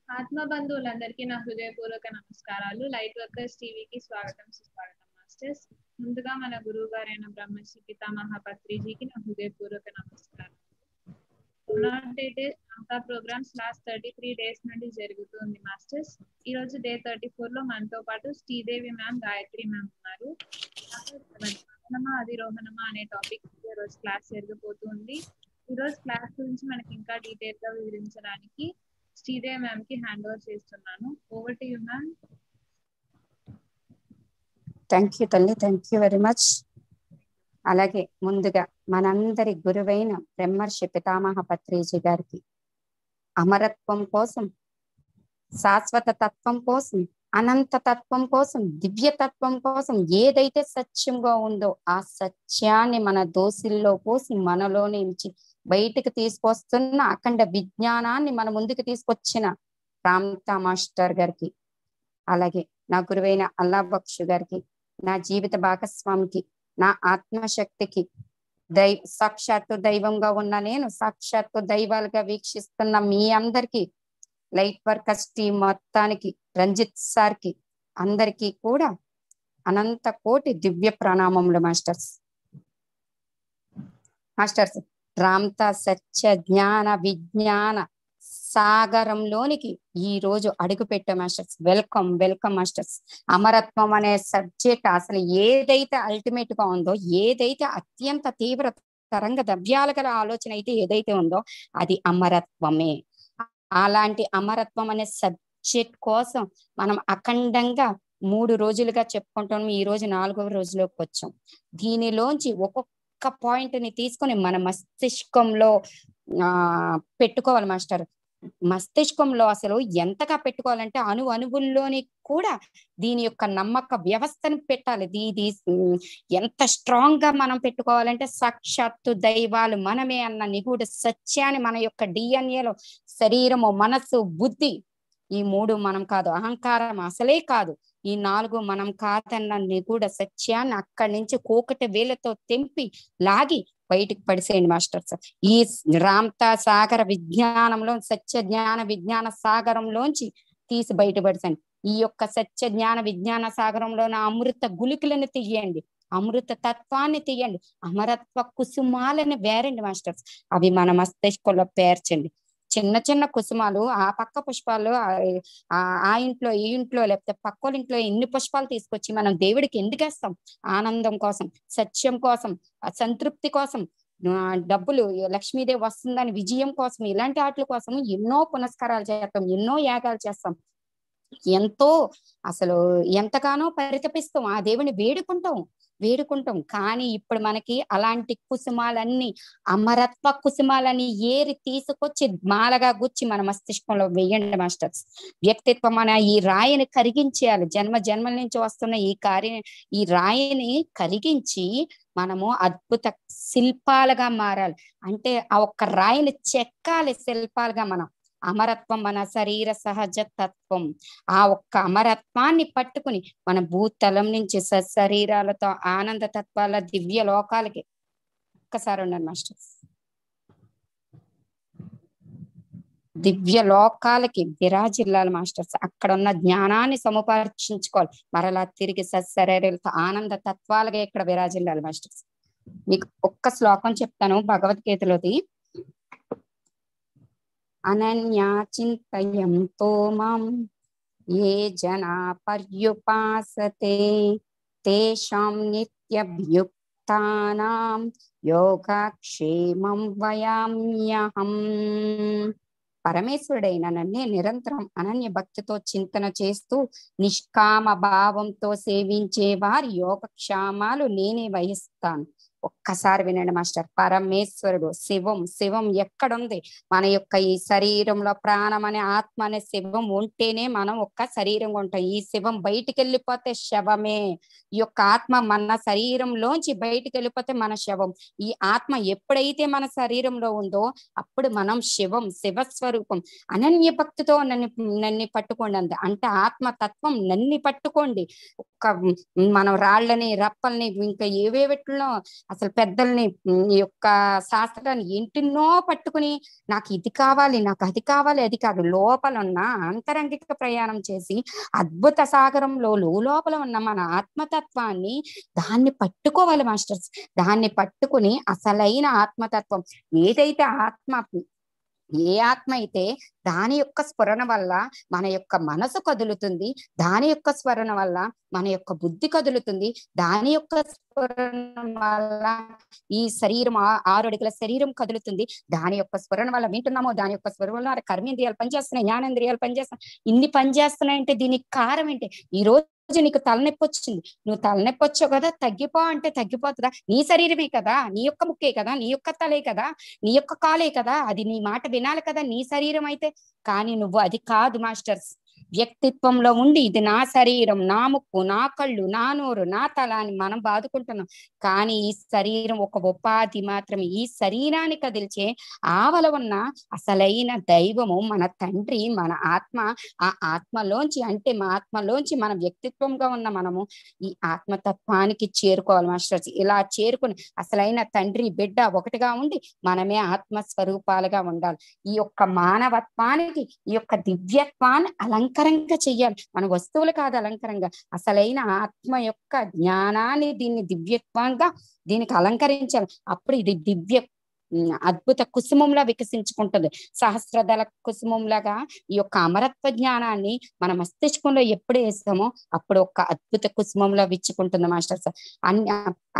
ఆత్మ బంధువులందరికీ నా హృదయపూర్వక నమస్కారాలు. లైట్ వర్కర్స్ టీవీకి స్వాగతం సుస్వాగతం మాస్టర్స్. ముందుగా మన గురువు గారైన బ్రహ్మశ్రీ పితామహ పత్రిజీకి నా హృదయపూర్వక నమస్కారం. ప్రోగ్రామ్స్ లాస్ట్ 33 days నుండి జరుగుతుంది మాస్టర్స్. ఈ రోజు డే 34 లో మనతో పాటు శ్రీదేవి మ్యామ్, గాయత్రి మ్యామ్ ఉన్నారు. అధిరోహణమా అనే టాపిక్ ఈ రోజు క్లాస్ జరగబోతుంది. ఈ రోజు క్లాస్ గురించి మనకి ఇంకా డీటెయిల్ గా వివరించడానికి శ్రీదేవి మ్యామ్ కి హ్యాండ్ ఓవర్ చేస్తున్నాను. Over to you ma'am. Thank you తల్లి, థ్యాంక్ యూ వెరీ మచ్. అలాగే ముందుగా మనందరి గురువైన బ్రహ్మర్షి పితామహ పత్రిజీ గారికి అమరత్వం కోసం, శాశ్వత తత్వం కోసం, అనంత తత్వం కోసం, దివ్యతత్వం కోసం ఏదైతే సత్యంగా ఉందో ఆ సత్యాన్ని మన దోసిల్లో పోసి మనలో నుంచి బయటికి తీసుకొస్తున్న అఖండ విజ్ఞానాన్ని మన ముందుకు తీసుకొచ్చిన రామ్తా మాస్టర్ గారికి, అలాగే నా గురువైన అల్లా బక్షు గారికి, నా జీవిత భాగస్వామికి, నా ఆత్మశక్తికి, సాక్షాత్తు దైవంగా ఉన్న నేను సాక్షాత్తు దైవాలుగా వీక్షిస్తున్న మీ అందరికీ, లైట్ వర్కర్స్ టీం మొత్తానికి, రంజిత్ సార్కి, అందరికీ కూడా అనంత కోటి దివ్య ప్రణామములు మాస్టర్స్. మాస్టర్స్, రామ్తా సత్య జ్ఞాన విజ్ఞాన సాగరంలోనికి ఈ రోజు అడుగు పెట్టే మాస్టర్స్. Welcome welcome masters. అమరత్వం అనే సబ్జెక్ట్ అసలు ఏదైతే అల్టిమేట్ గా ఉందో, ఏదైతే అత్యంత తీవ్ర తరంగ ద్రవ్యాల గల ఆలోచన అయితే ఏదైతే ఉందో అది అమరత్వమే. అలాంటి అమరత్వం అనే సబ్జెక్ట్ కోసం మనం అఖండంగా 3 రోజులుగా చెప్పుకుంటాం. ఈ రోజు 4వ రోజులోకి వచ్చాం. దీనిలోంచి ఒక్కొక్క పాయింట్ ని తీసుకొని మన మస్తిష్కంలో పెట్టుకోవాలి మాస్టర్. మస్తిష్కంలో అసలు ఎంతగా పెట్టుకోవాలంటే అణువుల్లోని కూడా దీని యొక్క నమ్మక వ్యవస్థను పెట్టాలి. ఇది ఎంత స్ట్రాంగ్ గా మనం పెట్టుకోవాలంటే సాక్షాత్తు దైవాలు మనమే అన్న నిగూఢ సత్యాన్ని మన యొక్క డిఎన్ఏలో శరీరము, మనస్సు, బుద్ధి ఈ 3 మనం కాదు, అహంకారం అసలే కాదు, ఈ 4 మనం కాదన్న నిగూఢ సత్యాన్ని అక్కడి నుంచి కోకటి వేలతో తెంపి లాగి బయటికి పడిసేయండి మాస్టర్స్. ఈ రామ్తా సాగర విజ్ఞానంలో, సత్య జ్ఞాన విజ్ఞాన సాగరంలోంచి తీసి బయటపడిసండి. ఈ యొక్క సత్య జ్ఞాన విజ్ఞాన సాగరంలో అమృత గుళికలను తీయండి, అమృత తత్వాన్ని తీయండి, అమరత్వ కుసుమాలని వేరండి మాస్టర్స్. అవి మన మస్తిష్కంలో పేర్చండి. చిన్న చిన్న కుసుమాలు, ఆ పక్క పుష్పాలు ఆ ఇంట్లో, ఈ ఇంట్లో, లేకపోతే పక్కోళ్ళ ఇంట్లో ఎన్ని పుష్పాలు తీసుకొచ్చి మనం దేవుడికి ఎందుకు వేస్తాం? ఆనందం కోసం, సత్యం కోసం, సంతృప్తి కోసం, డబ్బులు, లక్ష్మీదేవి వస్తుందని విజయం కోసం, ఇలాంటి వాటి కోసం ఎన్నో పునస్కారాలు చేస్తాం, ఎన్నో యాగాలు చేస్తాం, ఎంతో అసలు ఎంతగానో పరితపిస్తాం, ఆ దేవుని వేడుకుంటాం. కానీ ఇప్పుడు మనకి అలాంటి కుసుమాలన్నీ, అమరత్వ కుసుమాలని ఏరి తీసుకొచ్చి మాలగా గుచ్చి మన మస్తిష్కంలో వేయండి మాస్టర్స్. వ్యక్తిత్వం అనే ఈ రాయిని కరిగించేయాలి. జన్మల నుంచి వస్తున్న ఈ రాయిని కరిగించి మనము అద్భుత శిల్పాలుగా మారాలి. అంటే ఆ ఒక్క రాయిని చెక్కాలి శిల్పాలుగా. మనం అమరత్వం మన శరీర సహజ తత్వం. ఆ ఒక్క అమరత్వాన్ని పట్టుకుని మన భూతలం నుంచి శరీరాలతో ఆనంద తత్వాల దివ్య లోకాలకి ఒక్కసారి ఉండండి మాస్టర్స్. దివ్య లోకాలకి విరాజిల్లాలి మాస్టర్స్. అక్కడ ఉన్న జ్ఞానాన్ని సముపార్జించుకోవాలి. మరలా తిరిగి శరీరాలతో ఆనంద తత్వాలుగా ఇక్కడ విరాజిల్లాలి మాస్టర్స్. మీకు ఒక్క శ్లోకం చెప్తాను భగవద్గీతలోది. అనన్యా చింతయంతో మాం ఏ జనా పర్యుపాసతే తేషాం నిత్యభ్యుక్తానాం యోగక్షేమం వయామ్యహం. పరమేశ్వరుడైన నన్నే నిరంతరం అనన్య భక్తితో చింతన చేస్తూ నిష్కామ భావంతో సేవించే వారి యోగక్షేమాలు నేనే వహిస్తాను. ఒక్కసారి వినండి మాస్టర్. పరమేశ్వరుడు, శివం ఎక్కడుంది? మన యొక్క ఈ శరీరంలో ప్రాణం అనే ఆత్మ అనే శివం ఉంటేనే మనం ఒక్క శరీరంగా ఉంటాం. ఈ శివం బయటికి వెళ్ళిపోతే శవమే. ఈ యొక్క ఆత్మ మన శరీరంలోంచి బయటికి వెళ్ళిపోతే మన శవం. ఈ ఆత్మ ఎప్పుడైతే మన శరీరంలో ఉందో అప్పుడు మనం శివస్వరూపం. అనన్య భక్తితో నన్ను పట్టుకోండి అంది. అంటే ఆత్మ తత్వం నన్ను పట్టుకోండి. మనం రాళ్ళని రప్పల్ని ఇంకా ఏవేవిట్లో అసలు పెద్దల్ని ఈ యొక్క శాస్త్రాన్ని ఎంటిన్నో పట్టుకుని నాకు ఇది కావాలి, నాకు అది కావాలి, అది కాదు, లోపల ఉన్న అంతరంగిక ప్రయాణం చేసి అద్భుత సాగరంలో లోపల ఉన్న మన ఆత్మతత్వాన్ని దాన్ని పట్టుకోవాలి మాస్టర్స్. దాన్ని పట్టుకుని అసలైన ఆత్మతత్వం ఏదైతే ఏ ఆత్మ అయితే దాని యొక్క స్ఫురణ వల్ల మన యొక్క మనసు కదులుతుంది, దాని యొక్క స్ఫురణ వల్ల మన యొక్క బుద్ధి కదులుతుంది, దాని యొక్క స్ఫురణ వల్ల ఈ శరీరం 6 అడుగుల శరీరం కదులుతుంది, దాని యొక్క స్ఫురణ వల్ల వింటున్నామో దాని యొక్క స్ఫురణ వల్ల కర్మేంద్రియాలు పనిచేస్తున్నాయి, జ్ఞానేంద్రియాలు పనిచేస్తున్నాయి. ఇన్ని పనిచేస్తున్నాయంటే దీనికి కారణం ఏంటి? ఈ రోజు నీకు తలనొప్పి వచ్చింది, నువ్వు తలనొప్పి వచ్చావు కదా, తగ్గిపో అంటే తగ్గిపోతుందా? నీ శరీరమే కదా, నీ యొక్క ముక్కే కదా, నీ యొక్క తలే కదా, నీ యొక్క కాలే కదా, అది నీ మాట వినాలి కదా, నీ శరీరం అయితే. కానీ నువ్వు అది కాదు మాస్టర్స్. వ్యక్తిత్వంలో ఉండి ఇది నా శరీరం, నా ముక్కు, నా కళ్ళు, నా నోరు, నా తల అని మనం బాదుకుంటున్నాం. కానీ ఈ శరీరం ఒక ఉపాధి మాత్రమే. ఈ శరీరాన్ని కదిల్చే ఆవల ఉన్న అసలైన దైవము మన తండ్రి, మన ఆత్మ. ఆ ఆత్మలోంచి అంటే మా ఆత్మలోంచి మన వ్యక్తిత్వంగా ఉన్న మనము ఈ ఆత్మతత్వానికి చేరుకోవాలి మాస్టర్స్. ఇలా చేరుకుని అసలైన తండ్రి బిడ్డ ఒకటిగా ఉండి మనమే ఆత్మస్వరూపాలుగా ఉండాలి. ఈ యొక్క మానవత్వానికి ఈ యొక్క దివ్యత్వాన్ని అలంకరంగా చెయ్యాలి. మన వస్తువులు కాదు అలంకరంగా, అసలైన ఆత్మ యొక్క జ్ఞానాన్ని దీన్ని దివ్యత్వంగా దీనికి అలంకరించాలి. అప్పుడు ఇది దివ్య అద్భుత కుసుమంలా వికసించుకుంటుంది. సహస్రదళ కుసుమంలాగా ఈ యొక్క అమరత్వ జ్ఞానాన్ని మన మస్తిష్కంలో ఎప్పుడు వేస్తామో అప్పుడు ఒక అద్భుత కుసుమంలో విచ్చుకుంటుంది మాస్టర్స్.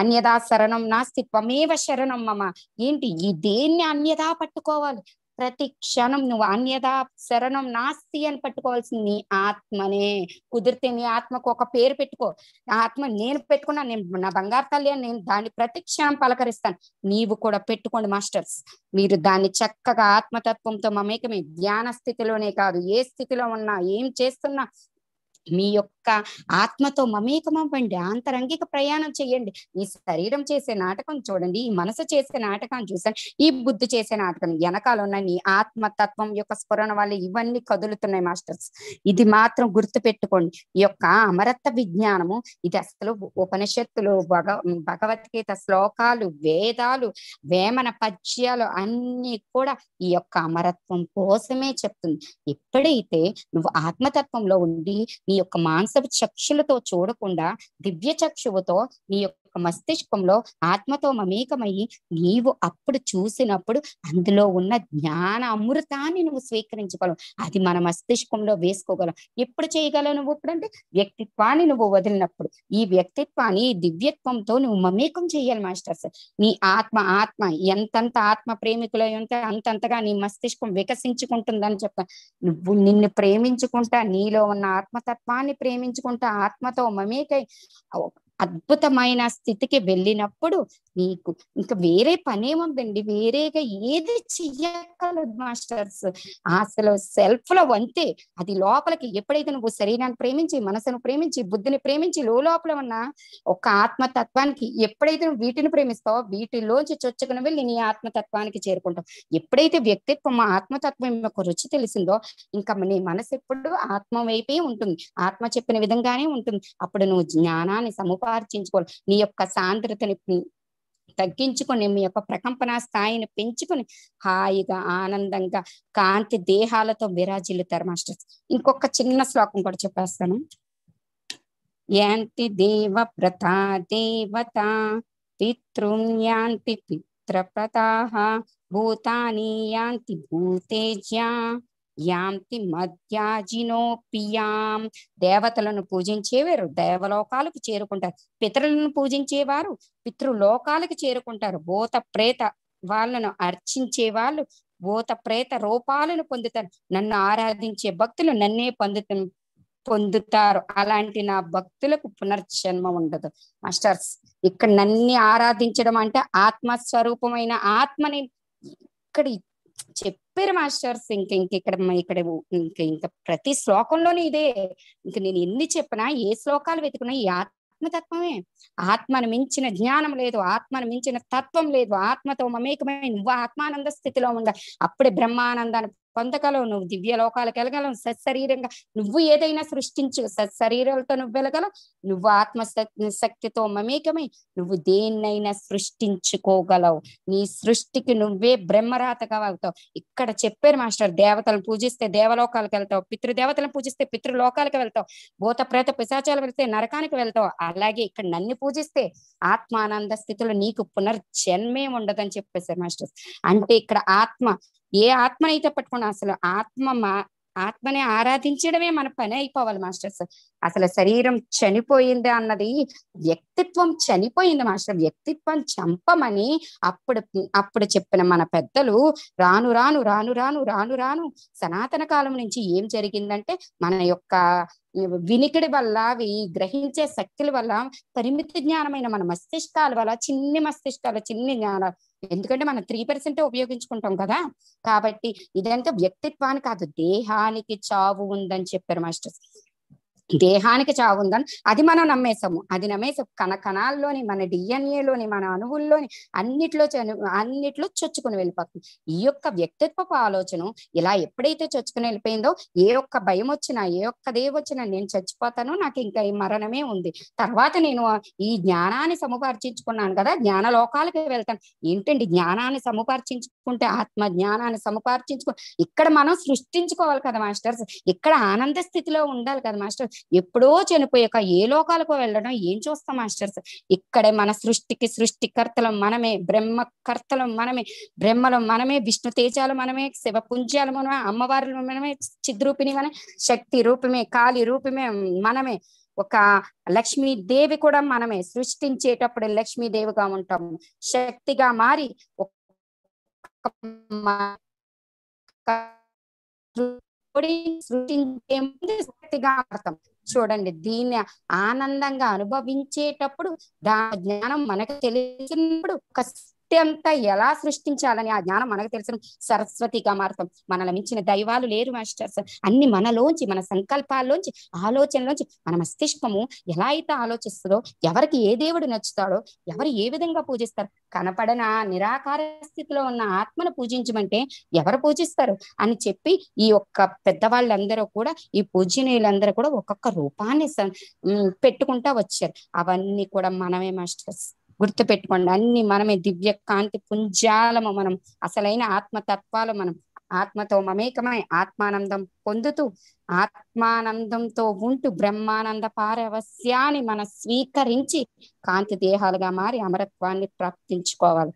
అన్యదా శరణం నాస్తి త్వమేవ శరణం మమ. ఏంటి ఈ దేన్ని అన్యదా పట్టుకోవాలి? ప్రతి క్షణం నువ్వు అన్యదా శరణం నాస్తి అని పట్టుకోవాల్సింది నీ ఆత్మనే. కుదిరితే నీ ఆత్మకు ఒక పేరు పెట్టుకో. నా ఆత్మ నేను పెట్టుకున్నా, నేను నా బంగారు తల్లి అని నేను దాన్ని ప్రతి క్షణం పలకరిస్తాను. నీవు కూడా పెట్టుకోండి మాస్టర్స్. మీరు దాన్ని చక్కగా ఆత్మతత్వంతో మమేకమే. ధ్యాన స్థితిలోనే కాదు, ఏ స్థితిలో ఉన్నా ఏం చేస్తున్నా మీ యొక్క ఆత్మతో మమేకమవ్వండి. ఆంతరంగిక ప్రయాణం చేయండి. ఈ శరీరం చేసే నాటకం చూడండి, ఈ మనసు చేసే నాటకం చూసండి, ఈ బుద్ధి చేసే నాటకం వెనకాల ఉన్న నీ ఆత్మతత్వం యొక్క స్ఫురణ వల్ల ఇవన్నీ కదులుతున్నాయి మాస్టర్స్. ఇది మాత్రం గుర్తు పెట్టుకోండి. ఈ యొక్క అమరత్వ విజ్ఞానము ఇది అసలు ఉపనిషత్తులు, భగవద్గీత శ్లోకాలు, వేదాలు, వేమన పద్యాలు అన్ని కూడా ఈ యొక్క అమరత్వం కోసమే చెప్తుంది. ఎప్పుడైతే నువ్వు ఆత్మతత్వంలో ఉండి నీ యొక్క మానసపు చక్షులతో చూడకుండా దివ్య చక్షువుతో నీ యొక్క మస్తిష్కంలో ఆత్మతో మమేకమయ్యి నీవు అప్పుడు చూసినప్పుడు అందులో ఉన్న జ్ఞాన అమృతాన్ని నువ్వు స్వీకరించగలవు. అది మన మస్తిష్కంలో వేసుకోగలవు. ఎప్పుడు చేయగలవు నువ్వు? ఇప్పుడంటే వ్యక్తిత్వాన్ని నువ్వు వదిలినప్పుడు. ఈ వ్యక్తిత్వాన్ని దివ్యత్వంతో నువ్వు మమేకం చేయాలి మాస్టర్స్. నీ ఆత్మ ఎంతంత ఆత్మ ప్రేమికులై ఉంటే అంతంతగా నీ మస్తిష్కం వికసించుకుంటుందని చెప్తా. నువ్వు నిన్ను ప్రేమించుకుంటా, నీలో ఉన్న ఆత్మతత్వాన్ని ప్రేమించుకుంటా, ఆత్మతో మమేకై అద్భుతమైన స్థితికి వెళ్ళినప్పుడు నీకు ఇంకా వేరే పనేముందండి, వేరేగా ఏది చెయ్యగలదు మాస్టర్స్. అసలు సెల్ఫ్ లో అంతే. అది లోపలికి ఎప్పుడైతే నువ్వు శరీరాన్ని ప్రేమించి, మనసును ప్రేమించి, బుద్ధిని ప్రేమించి, లోపల ఉన్న ఒక ఆత్మతత్వానికి ఎప్పుడైతే నువ్వు వీటిని ప్రేమిస్తావో వీటిలోంచి చొచ్చుకుని వెళ్ళి నీ ఆత్మతత్వానికి చేరుకుంటావు. ఎప్పుడైతే వ్యక్తిత్వం ఆత్మతత్వం యొక్క రుచి తెలిసిందో ఇంకా నీ మనసు ఎప్పుడు ఆత్మ వైపే ఉంటుంది, ఆత్మ చెప్పిన విధంగానే ఉంటుంది. అప్పుడు నువ్వు జ్ఞానాన్ని సముపార్జించుకోవాలి. నీ యొక్క సాంద్రతని తగ్గించుకొని మీ యొక్క ప్రకంపన స్థాయిని పెంచుకొని హాయిగా ఆనందంగా కాంతి దేహాలతో విరాజిల్లుతారు మాస్టర్స్. ఇంకొక చిన్న శ్లోకం కూడా చెప్పేస్తాను. యాంతి దేవ ప్రతా దేవత పితృం యాంతి పిత్రప్రతాః భూతాని యాంతి భూతేజ్యా యాంతి మధ్యాజినోపియాం. దేవతలను పూజించేవారు దేవలోకాలకు చేరుకుంటారు, పితరులను పూజించేవారు పితృలోకాలకు చేరుకుంటారు, భూత ప్రేత వాళ్ళను అర్చించే వాళ్ళు భూత ప్రేత రూపాలను పొందుతారు. నన్ను ఆరాధించే భక్తులు నన్నే పొందుతారు. అలాంటి నా భక్తులకు పునర్జన్మ ఉండదు మాస్టర్స్. ఇక్కడ నన్ను ఆరాధించడం అంటే ఆత్మస్వరూపమైన ఆత్మని ఇక్కడ చెప్పారు మాస్టర్స్. ఇంకా ప్రతి శ్లోకంలోనే ఇదే. ఇంక నేను ఎన్ని చెప్పినా, ఏ శ్లోకాలు వెతుకున్నా ఈ ఆత్మతత్వమే. ఆత్మను మించిన జ్ఞానం లేదు, ఆత్మను మించిన తత్వం లేదు. ఆత్మతో మమేకమై నువ్వు ఆత్మానంద స్థితిలో ఉండాలి. అప్పుడే బ్రహ్మానందాన్ని పొందగలవు, నువ్వు దివ్య లోకాలకు వెళ్ళగలవు, సత్శరీరంగా నువ్వు ఏదైనా సృష్టించు, సత్శరీరాలతో నువ్వు వెళ్ళగలవు, నువ్వు ఆత్మ శక్తితో మమేకమై నువ్వు దేన్నైనా సృష్టించుకోగలవు. నీ సృష్టికి నువ్వే బ్రహ్మరాతగా అవుతావు. ఇక్కడ చెప్పారు మాస్టర్, దేవతలను పూజిస్తే దేవలోకాలకు వెళ్తావు, పితృదేవతలను పూజిస్తే పితృలోకాలకు వెళ్తావు, భూత ప్రేత పిశాచాలు వెళ్తే నరకానికి వెళ్తావు. అలాగే ఇక్కడ నన్ను పూజిస్తే ఆత్మానంద స్థితిలో నీకు పునర్జన్మే ఉండదని చెప్పేశారు మాస్టర్. అంటే ఇక్కడ ఆత్మ, ఏ ఆత్మనైతే పట్టుకున్నా అసలు ఆత్మని ఆరాధించడమే మన పని అయిపోవాలి మాస్టర్స్. అసలు శరీరం చనిపోయింది అన్నది, వ్యక్తిత్వం చనిపోయింది మాస్టర్. వ్యక్తిత్వం చంపమని అప్పుడు చెప్పిన మన పెద్దలు రాను రాను రాను రాను రాను రాను సనాతన కాలం నుంచి ఏం జరిగిందంటే, మన యొక్క వినికిడి వల్ల, గ్రహించే శక్తుల వల్ల, పరిమితి జ్ఞానమైన మన మస్తిష్కాల వల్ల, చిన్ని మస్తిష్కాల చిన్ని జ్ఞానాలు, ఎందుకంటే మనం 3% ఉపయోగించుకుంటాం కదా. కాబట్టి ఇదంతా వ్యక్తిత్వానికి కాదు, దేహానికి చావు ఉందని చెప్పారు మాస్టర్స్. దేహానికి చావు ఉందని అది మనం నమ్మేసాము. అది నమ్మేసాం కణాల్లోని, మన డిఎన్ఏలోని, మన అణువుల్లోని అన్నిట్లో చొచ్చుకుని వెళ్ళిపోతుంది. ఈ యొక్క వ్యక్తిత్వపు ఆలోచన ఇలా ఎప్పుడైతే చొచ్చుకుని వెళ్ళిపోయిందో, ఏ ఒక్క భయం వచ్చినా, ఏ ఒక్కదే వచ్చినా నేను చచ్చిపోతాను, నాకు ఇంకా ఈ మరణమే ఉంది, తర్వాత నేను ఈ జ్ఞానాన్ని సముపార్జించుకున్నాను కదా, జ్ఞాన లోకాలకు వెళ్తాను. ఏంటండి జ్ఞానాన్ని సముపార్జించుకుంటే, ఆత్మ జ్ఞానాన్ని సముపార్జించుకో, ఇక్కడ మనం సృష్టించుకోవాలి కదా మాస్టర్స్, ఇక్కడ ఆనంద స్థితిలో ఉండాలి కదా మాస్టర్. ఎప్పుడో చనిపోయాక ఏ లోకాలకు వెళ్ళడం ఏం చూస్తాం మాస్టర్స్. ఇక్కడే మన సృష్టికి సృష్టికర్తలం మనమే, బ్రహ్మకర్తలం మనమే, బ్రహ్మలం మనమే, విష్ణు తేజాలు మనమే, శివ పుంజాలు మనమే, అమ్మవారులు మనమే, చిద్రూపిణి మనమే, శక్తి రూపమే, కాళీ రూపమే మనమే, ఒక లక్ష్మీదేవి కూడా మనమే. సృష్టించేటప్పుడు లక్ష్మీదేవిగా ఉంటాము, శక్తిగా మారి సృష్టించే ముందు శక్తిగా మారుతాం. చూడండి, దీన్ని ఆనందంగా అనుభవించేటప్పుడు దాని జ్ఞానం మనకు తెలిసినప్పుడు అంతా ఎలా సృష్టించాలని ఆ జ్ఞానం మనకు తెలిసిన సరస్వతిగా మారుతాం. మనల్ని మించిన దైవాలు లేరు మాస్టర్స్. అన్ని మనలోంచి, మన సంకల్పాల్లోంచి, ఆలోచనలోంచి మన మస్తిష్కము ఎలా అయితే ఆలోచిస్తుందో, ఎవరికి ఏ దేవుడు నచ్చుతాడో, ఎవరు ఏ విధంగా పూజిస్తారు, కనపడన నిరాకార స్థితిలో ఉన్న ఆత్మను పూజించమంటే ఎవరు పూజిస్తారు అని చెప్పి ఈ ఒక్క పెద్దవాళ్ళందరూ కూడా, ఈ పూజనీయులందరూ కూడా ఒక్కొక్క రూపాన్ని పెట్టుకుంటా వచ్చారు. అవన్నీ కూడా మనమే మాస్టర్స్, గుర్తు పెట్టుకోండి. అన్ని మనమే, దివ్య కాంతి పుంజాలము మనం, అసలైన ఆత్మతత్వాలు మనం. ఆత్మతో మమేకమై ఆత్మానందం పొందుతూ, ఆత్మానందంతో ఉంటూ బ్రహ్మానంద పారవస్యాన్ని మనం స్వీకరించి కాంతి దేహాలుగా మారి అమరత్వాన్ని ప్రాప్తించుకోవాలి.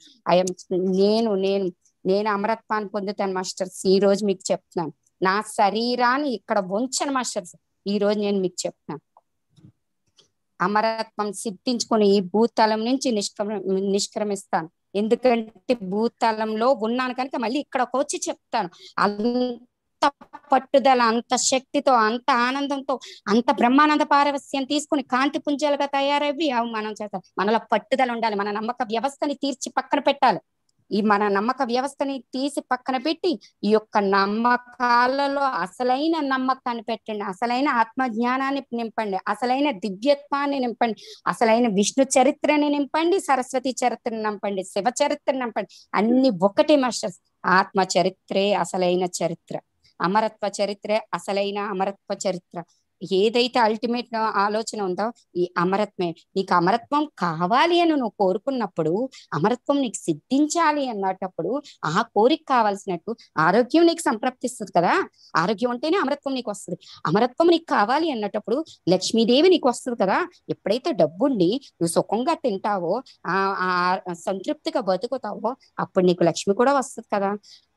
నేను అమరత్వాన్ని పొందుతాను మాస్టర్స్. ఈ రోజు మీకు చెప్తున్నాను, నా శరీరాన్ని ఇక్కడ ఉంచను మాస్టర్స్. ఈ రోజు నేను మీకు చెప్తున్నాను, అమరత్వం సిద్ధించుకొని ఈ భూతలం నుంచి నిష్క్రమిస్తాను. ఎందుకంటే భూతలంలో ఉన్నాను కనుక మళ్ళీ ఇక్కడికి వచ్చి చెప్తాను. అంత పట్టుదల, అంత శక్తితో, అంత ఆనందంతో, అంత బ్రహ్మానంద పారవస్యం తీసుకుని కాంతి పుంజాలుగా తయారవి అవి మనం చేస్తాం. మనలో పట్టుదల ఉండాలి. మన నమ్మక వ్యవస్థని తీర్చి పక్కన పెట్టాలి. ఈ మన నమ్మక వ్యవస్థని తీసి పక్కన పెట్టి ఈ యొక్క నమ్మకాలలో అసలైన నమ్మకాన్ని పెట్టండి, అసలైన ఆత్మజ్ఞానాన్ని నింపండి, అసలైన దివ్యత్వాన్ని నింపండి, అసలైన విష్ణు చరిత్రని నింపండి, సరస్వతి చరిత్రని నింపండి, శివ చరిత్రని నింపండి. అన్ని ఒకటే మాస్టర్స్. ఆత్మ చరిత్రే అసలైన చరిత్ర, అమరత్వ చరిత్రే అసలైన అమరత్వ చరిత్ర. ఏదైతే అల్టిమేట్ ఆలోచన ఉందో ఈ అమరత్వమే. నీకు అమరత్వం కావాలి అని నువ్వు కోరుకున్నప్పుడు, అమరత్వం నీకు సిద్ధించాలి అన్నటప్పుడు, ఆ కోరిక కావాల్సినట్టు ఆరోగ్యం నీకు సంప్రాప్తిస్తుంది కదా. ఆరోగ్యం ఉంటేనే అమరత్వం నీకు వస్తుంది. అమరత్వం నీకు కావాలి అన్నటప్పుడు లక్ష్మీదేవి నీకు వస్తుంది కదా. ఎప్పుడైతే డబ్బుండి నువ్వు సుఖంగా తింటావో, ఆ సంతృప్తిగా బతుకుతావో, అప్పుడు నీకు లక్ష్మి కూడా వస్తుంది కదా.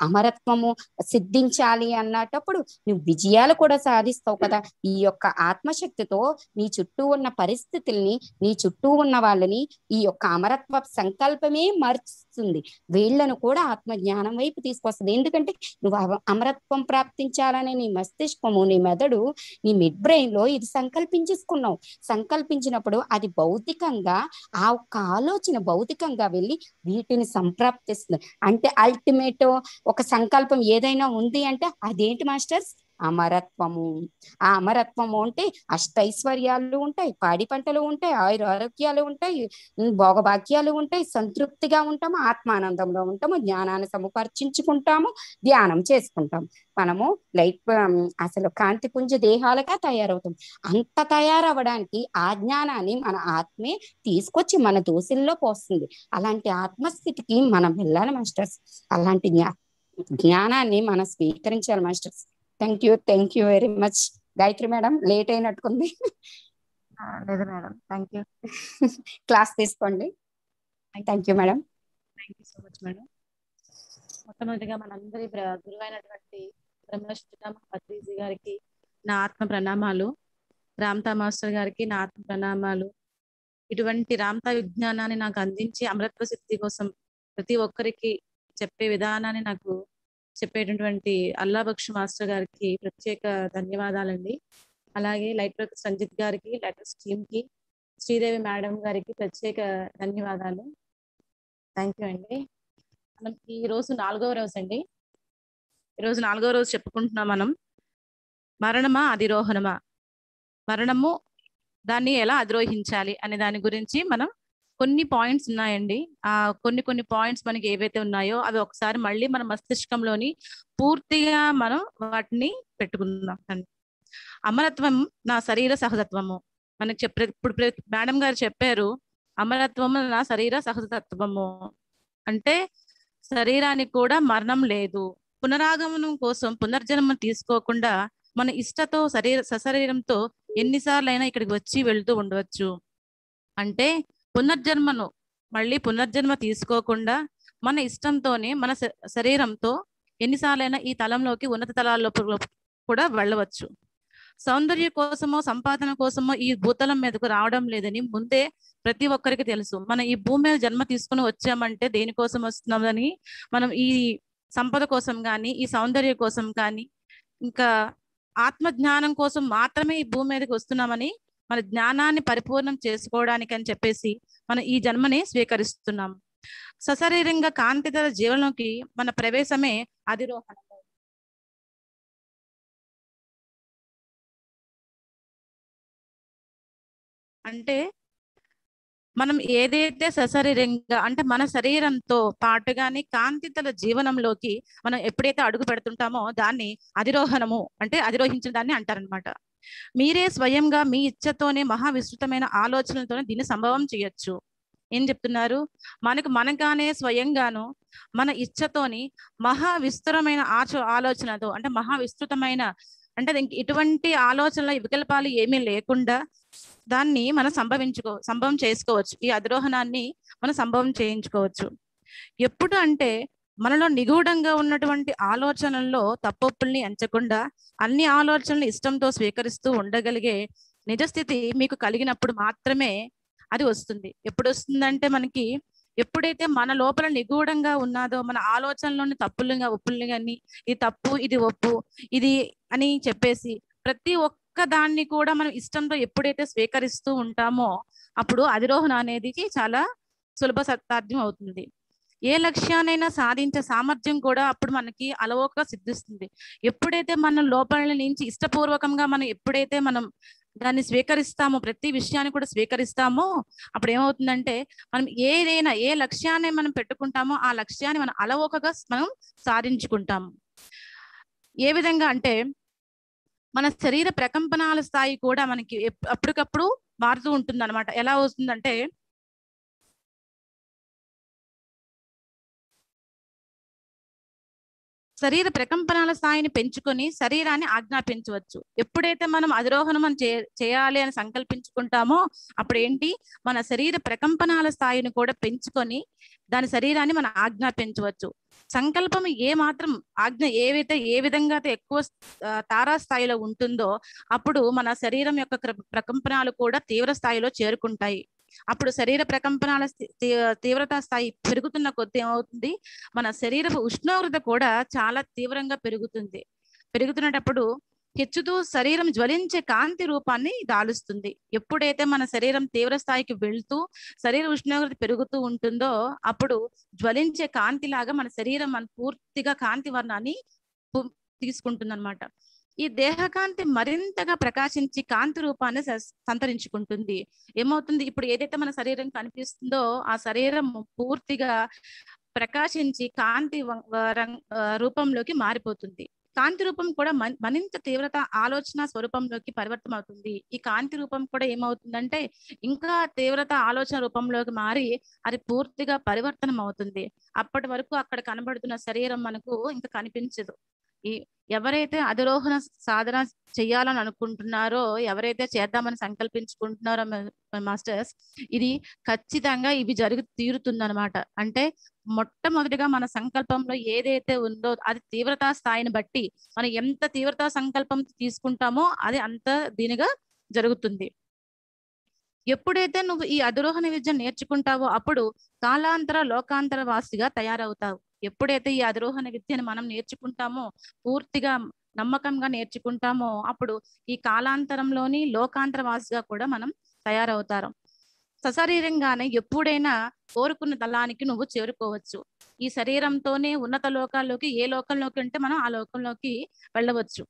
అమరత్వము సిద్ధించాలి అన్నటప్పుడు నువ్వు విజయాలు కూడా సాధిస్తావు కదా. ఈ యొక్క ఆత్మశక్తితో నీ చుట్టూ ఉన్న పరిస్థితుల్ని, నీ చుట్టూ ఉన్న వాళ్ళని ఈ యొక్క అమరత్వ సంకల్పమే మార్చుతుంది. వీళ్లను కూడా ఆత్మ జ్ఞానం వైపు తీసుకొస్తుంది. ఎందుకంటే నువ్వు అమరత్వం ప్రాప్తించాలనే నీ మస్తిష్కము, నీ మెదడు, నీ మిడ్ బ్రెయిన్ లో ఇది సంకల్పించుకున్నావు. సంకల్పించినప్పుడు అది భౌతికంగా, ఆ ఒక్క ఆలోచన భౌతికంగా వెళ్ళి వీటిని సంప్రాప్తిస్తుంది. అంటే అల్టిమేట్ ఒక సంకల్పం ఏదైనా ఉంది అంటే అదేంటి మాస్టర్స్? అమరత్వము. ఆ అమరత్వము అంటే అష్టైశ్వర్యాలు ఉంటాయి, పాడి పంటలు ఉంటాయి, ఆరోగ్యాలు ఉంటాయి, భోగభాగ్యాలు ఉంటాయి, సంతృప్తిగా ఉంటాము, ఆత్మానందంలో ఉంటాము, జ్ఞానాన్ని సముపర్చించుకుంటాము, ధ్యానం చేసుకుంటాము. మనము లైట్ అసలు కాంతి పుంజ దేహాలుగా తయారవుతాం. అంత తయారవడానికి ఆ జ్ఞానాన్ని మన ఆత్మే తీసుకొచ్చి మన దోసిల్లో పోస్తుంది. అలాంటి ఆత్మస్థితికి మనం వెళ్ళాలి మాస్టర్స్. అలాంటి జ్ఞానాన్ని మనం స్వీకరించాలి masters. Thank you very much. Gayatri madam late అయినట్టుకుంది. లేదు మేడం, థ్యాంక్ యూ. క్లాస్ తీసుకోండి. Thank you madam. Thank you so much madam. మొట్టమొదటిగా మనందరి గురువైనటువంటి బ్రహ్మశ్రీ పత్రిజీ గారికి నా ఆత్మ ప్రణామాలు. రామ్తా మాస్టర్ గారికి నా ఆత్మ ప్రణామాలు. ఇటువంటి రామ్తా విజ్ఞానాన్ని నాకు అందించి అమరత్వ సిద్ధి కోసం ప్రతి ఒక్కరికి చెప్పే విధానాన్ని నాకు చెప్పేటటువంటి అల్లా బక్ష్ మాస్టర్ గారికి ప్రత్యేక ధన్యవాదాలండి. అలాగే లైట్ వర్క్ సంజిత్ గారికి, లైట్ టీమ్ కి, శ్రీదేవి మేడం గారికి ప్రత్యేక ధన్యవాదాలు. థ్యాంక్ యూ అండి. మనం ఈ రోజు 4వ రోజు అండి. ఈరోజు 4వ రోజు చెప్పుకుంటున్నాం మనం. మరణమా అధిరోహణమా, మరణము దాన్ని ఎలా అధిరోహించాలి అనే దాని గురించి మనం కొన్ని పాయింట్స్ ఉన్నాయండి. కొన్ని పాయింట్స్ మనకి ఏవైతే ఉన్నాయో అవి ఒకసారి మళ్ళీ మన మస్తిష్కంలోని పూర్తిగా మనం వాటిని పెట్టుకుందాం. అమరత్వం నా శరీర సహజత్వము. మనకి ఇప్పుడు మేడం గారు చెప్పారు, అమరత్వము నా శరీర సహజతత్వము అంటే శరీరానికి కూడా మరణం లేదు. పునరాగమనం కోసం పునర్జన్మ తీసుకోకుండా మన ఇష్టతో సశరీరంతో ఎన్నిసార్లైనా ఇక్కడికి వచ్చి వెళ్తూ ఉండవచ్చు. అంటే మళ్ళీ పునర్జన్మ తీసుకోకుండా మన ఇష్టంతోనే మన శరీరంతో ఎన్నిసార్లైనా ఈ తలంలోకి, ఉన్నత తలాల్లో కూడా వెళ్ళవచ్చు. సౌందర్య కోసమో సంపాదన కోసమో ఈ భూతలం మీదకు రావడం లేదని ముందే ప్రతి ఒక్కరికి తెలుసు. మనం ఈ భూమి మీద జన్మ తీసుకుని వచ్చామంటే దేనికోసం వస్తున్నామని, మనం ఈ సంపద కోసం కానీ, ఈ సౌందర్య కోసం కానీ, ఇంకా ఆత్మ జ్ఞానం కోసం మాత్రమే ఈ భూమి మీదకి వస్తున్నామని, మన జ్ఞానాన్ని పరిపూర్ణం చేసుకోవడానికి అని చెప్పేసి మనం ఈ జన్మని స్వీకరిస్తున్నాం. సశరీరంగా కాంతితర జీవనంలోకి మన ప్రవేశమే అధిరోహణము. అంటే మనం ఏదైతే సశరీరంగా అంటే మన శరీరంతో పాటుగానే కాంతితల జీవనంలోకి మనం ఎప్పుడైతే అడుగు పెడుతుంటామో దాన్ని అధిరోహణము అంటే అధిరోహించిన దాన్ని అంటారనమాట. మీరే స్వయంగా మీ ఇచ్చతోనే మహా విస్తృతమైన ఆలోచనలతోనే దీన్ని సంభవం చేయొచ్చు. ఏం చెప్తున్నారు? మనగానే స్వయంగాను మన ఇచ్చతోని మహా విస్తృతమైన ఆలోచనతో అంటే మహా విస్తృతమైన అంటే ఇటువంటి ఆలోచనల వికల్పాలు ఏమీ లేకుండా దాన్ని మనం సంభవం చేసుకోవచ్చు. ఈ అధిరోహణాన్ని మనం సంభవం చేయించుకోవచ్చు. ఎప్పుడు అంటే మనలో నిగూఢంగా ఉన్నటువంటి ఆలోచనల్లో తప్పొప్పుల్ని ఎంచకుండా అన్ని ఆలోచనలు ఇష్టంతో స్వీకరిస్తూ ఉండగలిగే నిజస్థితి మీకు కలిగినప్పుడు మాత్రమే అది వస్తుంది. ఎప్పుడు వస్తుందంటే మనకి ఎప్పుడైతే మన లోపల నిగూఢంగా ఉన్నదో మన ఆలోచనలోని ఒప్పుల్ని కానీ ఇది తప్పు, ఇది ఒప్పు, ఇది అని చెప్పేసి ప్రతి ఒక్క దాన్ని కూడా మనం ఇష్టంతో ఎప్పుడైతే స్వీకరిస్తూ ఉంటామో అప్పుడు అధిరోహణ అనేది చాలా సులభ సాధ్యం అవుతుంది. ఏ లక్ష్యాన్నైనా సాధించే సామర్థ్యం కూడా అప్పుడు మనకి అలవోకగా సిద్ధిస్తుంది. ఎప్పుడైతే మనం లోపల నుంచి ఇష్టపూర్వకంగా ఎప్పుడైతే మనం దాన్ని స్వీకరిస్తామో, ప్రతి విషయాన్ని కూడా స్వీకరిస్తామో అప్పుడు ఏమవుతుందంటే మనం ఏ లక్ష్యాన్ని మనం పెట్టుకుంటామో ఆ లక్ష్యాన్ని మనం అలవోకగా మనం సాధించుకుంటాము. ఏ విధంగా అంటే మన శరీర ప్రకంపనాల స్థాయి కూడా మనకి అప్పటికప్పుడు మారుతూ ఉంటుంది అనమాట. ఎలా వస్తుందంటే శరీర ప్రకంపనాల స్థాయిని పెంచుకొని శరీరాన్ని ఆజ్ఞాపించవచ్చు. ఎప్పుడైతే మనం అధిరోహణం చేయాలి అని సంకల్పించుకుంటామో అప్పుడు ఏంటి మన శరీర ప్రకంపనాల స్థాయిని కూడా పెంచుకొని దాని శరీరాన్ని మనం ఆజ్ఞాపించవచ్చు. సంకల్పం ఆజ్ఞ ఏ విధంగా అయితే ఎక్కువ తారాస్థాయిలో ఉంటుందో అప్పుడు మన శరీరం యొక్క ప్రకంపనాలు కూడా తీవ్ర స్థాయిలో చేరుకుంటాయి. అప్పుడు శరీర ప్రకంపనాల తీవ్రతా స్థాయి పెరుగుతున్న కొద్దీ ఏమవుతుంది మన శరీరపు ఉష్ణోగ్రత కూడా చాలా తీవ్రంగా పెరుగుతున్నప్పుడు హెచ్చుతూ శరీరం జ్వలించే కాంతి రూపాన్ని దాలుస్తుంది. ఎప్పుడైతే మన శరీరం తీవ్ర స్థాయికి వెళ్తూ శరీర ఉష్ణోగ్రత పెరుగుతూ ఉంటుందో అప్పుడు జ్వలించే కాంతి లాగా మన శరీరం పూర్తిగా కాంతి వర్ణాన్ని తీసుకుంటుంది అనమాట. ఈ దేహకాంతి మరింతగా ప్రకాశించి కాంతి రూపాన్ని సంతరించుకుంటుంది. ఏమవుతుంది, ఇప్పుడు ఏదైతే మన శరీరం కనిపిస్తుందో ఆ శరీరం పూర్తిగా ప్రకాశించి కాంతి రూపంలోకి మారిపోతుంది. కాంతి రూపం కూడా మరింత తీవ్రత ఆలోచన స్వరూపంలోకి పరివర్తనం అవుతుంది. ఈ కాంతి రూపం కూడా ఏమవుతుందంటే ఇంకా తీవ్రత ఆలోచన రూపంలోకి మారి అది పూర్తిగా పరివర్తనం అవుతుంది. అప్పటి వరకు అక్కడ కనబడుతున్న శరీరం మనకు ఇంకా కనిపించదు. ఈ ఎవరైతే అధిరోహణ సాధన చెయ్యాలని అనుకుంటున్నారో, ఎవరైతే చేద్దామని సంకల్పించుకుంటున్నారో మాస్టర్స్, ఇది ఖచ్చితంగా ఇవి తీరుతుందన్నమాట. అంటే మొట్టమొదటిగా మన సంకల్పంలో ఏదైతే ఉందో అది తీవ్రతా స్థాయిని బట్టి మనం ఎంత తీవ్రతా సంకల్పం తీసుకుంటామో అది అంత దీనిగా జరుగుతుంది. ఎప్పుడైతే నువ్వు ఈ అధిరోహణ విద్య నేర్చుకుంటావో అప్పుడు కాలాంతర లోకాంతర వాసిగా తయారవుతావు. ఎప్పుడైతే ఈ అధిరోహణ విద్యను మనం నేర్చుకుంటామో, పూర్తిగా నమ్మకంగా నేర్చుకుంటామో, అప్పుడు ఈ కాలాంతరంలోని లోకాంతర వాసిగా కూడా మనం తయారవుతారు. సశరీరంగానే ఎప్పుడైనా కోరుకున్న తలానికి నువ్వు చేరుకోవచ్చు. ఈ శరీరంతోనే ఉన్నత లోకాల్లోకి, ఏ లోకంలోకి అంటే మనం ఆ లోకంలోకి వెళ్ళవచ్చు.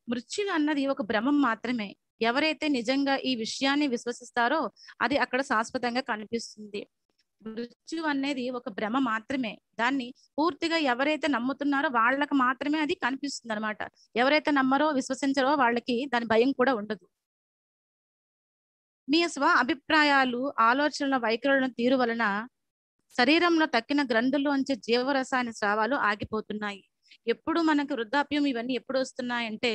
మృత్యు అన్నది ఒక భ్రమం మాత్రమే. ఎవరైతే నిజంగా ఈ విషయాన్ని విశ్వసిస్తారో అది అక్కడ శాశ్వతంగా కనిపిస్తుంది. మృత్యు అనేది ఒక భ్రమ మాత్రమే. దాన్ని పూర్తిగా ఎవరైతే నమ్ముతున్నారో వాళ్ళకి మాత్రమే అది కనిపిస్తుంది అనమాట. ఎవరైతే నమ్మరో విశ్వసించరో వాళ్ళకి దాని భయం కూడా ఉండదు. మీ స్వ అభిప్రాయాలు, ఆలోచనల వైఖరులను తీరు వలన శరీరంలో తక్కిన గ్రంథుల్లోంచి జీవరసాయన స్రావాలు ఆగిపోతున్నాయి. ఎప్పుడు మనకు వృద్ధాప్యం ఇవన్నీ ఎప్పుడు వస్తున్నాయంటే